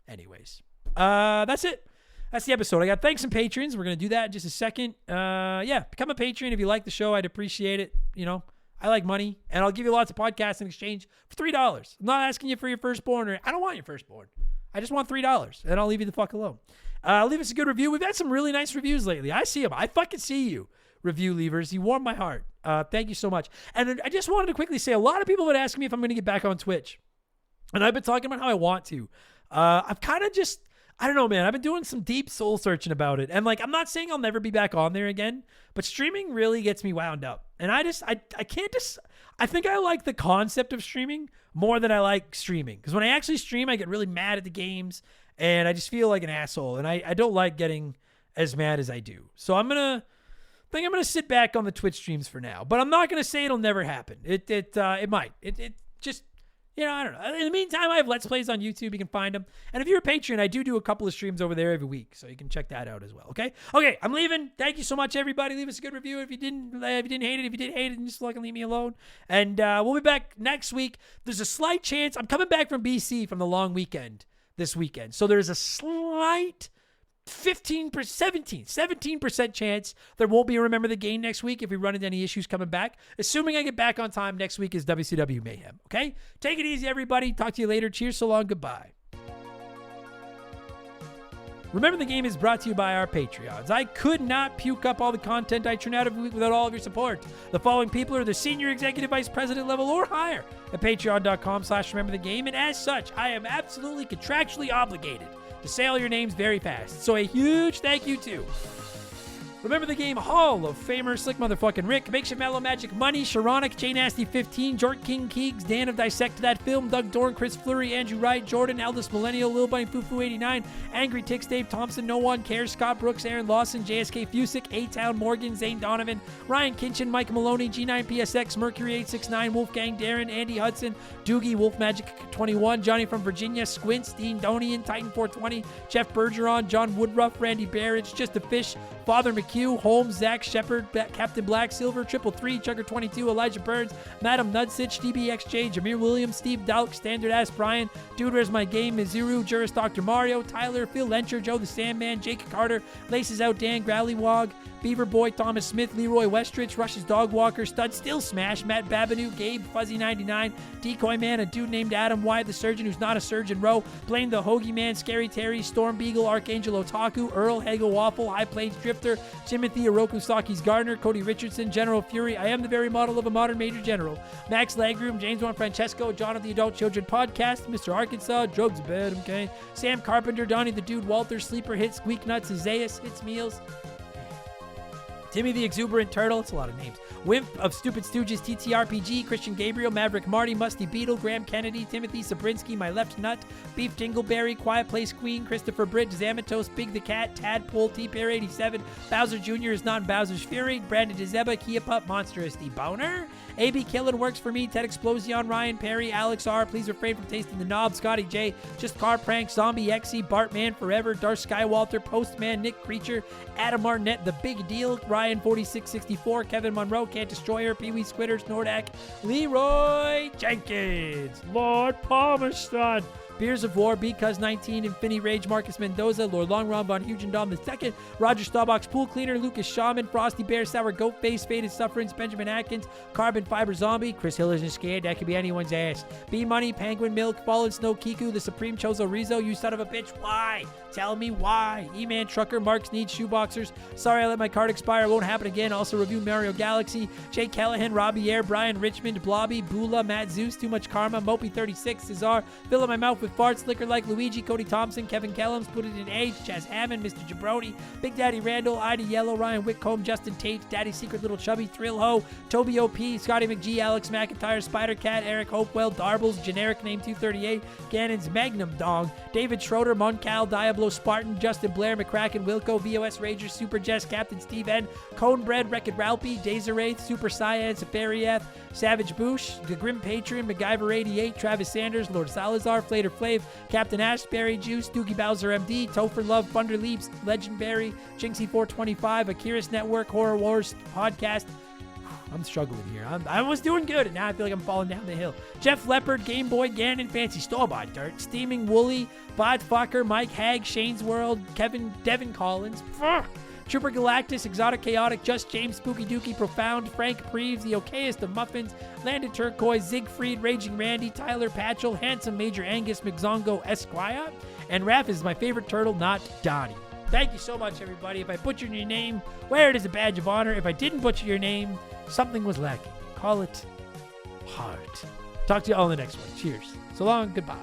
Anyways. That's it. That's the episode. I got thanks and patrons. We're going to do that in just a second. Yeah, become a patron if you like the show. I'd appreciate it. You know, I like money, and I'll give you lots of podcasts in exchange for $3. I'm not asking you for your firstborn, or I don't want your firstborn. I just want $3, and I'll leave you the fuck alone. Leave us a good review. We've had some really nice reviews lately. I see them. I fucking see you, review leavers. You warm my heart. Thank you so much. And I just wanted to quickly say, a lot of people have been asking me if I'm going to get back on Twitch, and I've been talking about how I want to. I've kind of just... I don't know, man. I've been doing some deep soul searching about it. And like, I'm not saying I'll never be back on there again, but streaming really gets me wound up. And I think I like the concept of streaming more than I like streaming. Because when I actually stream, I get really mad at the games and I just feel like an asshole. And I don't like getting as mad as I do. So I'm going to sit back on the Twitch streams for now, but I'm not going to say it'll never happen. It might. It just, you know, I don't know. In the meantime, I have Let's Plays on YouTube. You can find them. And if you're a patron, I do a couple of streams over there every week. So you can check that out as well. Okay, I'm leaving. Thank you so much, everybody. Leave us a good review if you didn't hate it. If you did hate it, just fucking leave me alone. And we'll be back next week. There's a slight chance. I'm coming back from BC from the long weekend this weekend. So there's a slight 17% chance there won't be a Remember the Game next week if we run into any issues coming back. Assuming I get back on time, next week is WCW Mayhem. Okay? Take it easy, everybody. Talk to you later. Cheers, so long, goodbye. Remember the Game is brought to you by our Patreons. I could not puke up all the content I churn out every week without all of your support. The following people are the senior executive vice president level or higher at patreon.com/rememberthegame, and as such, I am absolutely contractually obligated to say all your names very fast. So a huge thank you to Remember the Game Hall of Famer Slick Motherfucking Rick, Makeshift Mellow Magic Money, Sharonic, Jay Nasty 15, Jort King Keegs, Dan of Dissected That Film, Doug Dorn, Chris Fleury, Andrew Wright, Jordan, Eldest Millennial, Lil Bunny Fufu 89, Angry Tix, Dave Thompson, No One Cares, Scott Brooks, Aaron Lawson, JSK Fusick, A-Town Morgan, Zane Donovan, Ryan Kinchin, Mike Maloney, G9PSX, Mercury 869, Wolfgang Darren, Andy Hudson, Doogie, Wolf Magic 21, Johnny from Virginia, Squints, Dean Donian, Titan 420, Jeff Bergeron, John Woodruff, Randy Barrage, Just a Fish, Father McHugh, Holmes, Zach Shepard, Captain Black, Silver, 333, Chugger 22, Elijah Burns, Madam Nudsitch, DBXJ, Jameer Williams, Steve Dalk, Standard Ass Brian, Dude Where's My Game, Mizuru, Juris Dr. Mario, Tyler, Phil Lencher, Joe the Sandman, Jake Carter, Laces Out Dan, Growlywog, Beaver Boy, Thomas Smith, Leroy Westrich, Rush's Dog Walker, Stud Still Smash, Matt Babineau, Gabe, Fuzzy99, Decoy Man, a dude named Adam, Wyatt the Surgeon who's not a surgeon, Rowe, Blaine the Hoagie Man, Scary Terry, Storm Beagle, Archangel Otaku, Earl, Hego Waffle, High Plains Drifter, Timothy Oroku Saki's Gardner, Cody Richardson, General Fury, I am the very model of a modern Major General, Max Legroom, James Juan Francesco, John of the Adult Children Podcast, Mr. Arkansas, Drugs Bed, okay, Sam Carpenter, Donnie the Dude, Walter, Sleeper Hit, Squeak Nuts, Isaias, Hits Meals, Timmy the Exuberant Turtle, it's a lot of names. Wimp of Stupid Stooges, TTRPG, Christian Gabriel, Maverick Marty, Musty Beetle, Graham Kennedy, Timothy Sabrinsky, My Left Nut, Beef Dingleberry, Quiet Place Queen, Christopher Britt, Zamatos, Big the Cat, Tadpole, T-Pair 87, Bowser Jr. is not Bowser's Fury, Brandon DeZeba, Kia Pup, Monstrous the Boner, AB Killin works for me, Ted Explosion, Ryan Perry, Alex R, please refrain from tasting the knob, Scotty J, Just Car Prank, Zombie Exy, Bartman Forever, Darth Skywalter, Postman, Nick Creature, Adam Arnett, The Big Deal, Ryan 4664, Kevin Monroe, Can't Destroyer, Pee Wee Squitters, Nordak, Leroy Jenkins, Lord Palmerston, Beers of War, Because 19, Infinity Rage, Marcus Mendoza, Lord Longron, Von Hugendom II, Roger Starbucks, Pool Cleaner, Lucas Shaman, Frosty Bear, Sour Goat Face, Faded Sufferings, Benjamin Atkins, Carbon Fiber Zombie, Chris Hill isn't scared, that could be anyone's ass. B Money, Penguin Milk, Fallen Snow Kiku, The Supreme Chozo Rizzo, you son of a bitch, why? Tell me why. E-Man Trucker, Marks Needs Shoeboxers, Sorry I let my card expire, won't happen again. Also review Mario Galaxy, Jay Callahan, Robbie Air, Brian Richmond, Blobby, Bula, Matt Zeus, Too Much Karma, Mopey 36, Cesar, Filling My Mouth with Farts, Liquor Like Luigi, Cody Thompson, Kevin Kellums, Put It in Age, Chaz Hammond, Mr. Jabroni, Big Daddy Randall, Ida Yellow, Ryan Whitcomb, Justin Tate, Daddy Secret Little Chubby, Thrill Ho, Toby OP, Scotty McGee, Alex McIntyre, Spider Cat, Eric Hopewell, Darbles, Generic Name 238, Gannon's Magnum Dong, David Schroeder, Moncal, Diablo Spartan, Justin Blair, McCracken, Wilco, VOS Rager, Super Jess, Captain Steve N, Conebread, Wrecked Ralphie, Desiraith, Super Cyan, Safariath, Savage Boosh, The Grim Patron, MacGyver 88, Travis Sanders, Lord Salazar, Flater Flav, Captain Ashberry, Juice, Doogie Bowser MD, Topher Love, Thunder Leaps, Legendberry, Jinxie 425, Akira's Network, Horror Wars Podcast. I'm struggling here. I was doing good, and now I feel like I'm falling down the hill. Jeff Leopard, Game Boy, Gannon, Fancy Store-Bought Dirt, Steaming Wooly, Bot Fucker, Mike Hag, Shane's World, Devin Collins, Trooper Galactus, Exotic Chaotic, Just James, Spooky Dookie, Profound, Frank Preeves, The Okayest of Muffins, Landed Turquoise, Siegfried, Raging Randy, Tyler Patchell, Handsome Major Angus McZongo Esquire, and Raph is my favorite turtle, not Donnie. Thank you so much, everybody. If I butchered your name, wear it as a badge of honor. If I didn't butcher your name, something was lacking. Call it heart. Talk to you all in the next one. Cheers. So long. Goodbye.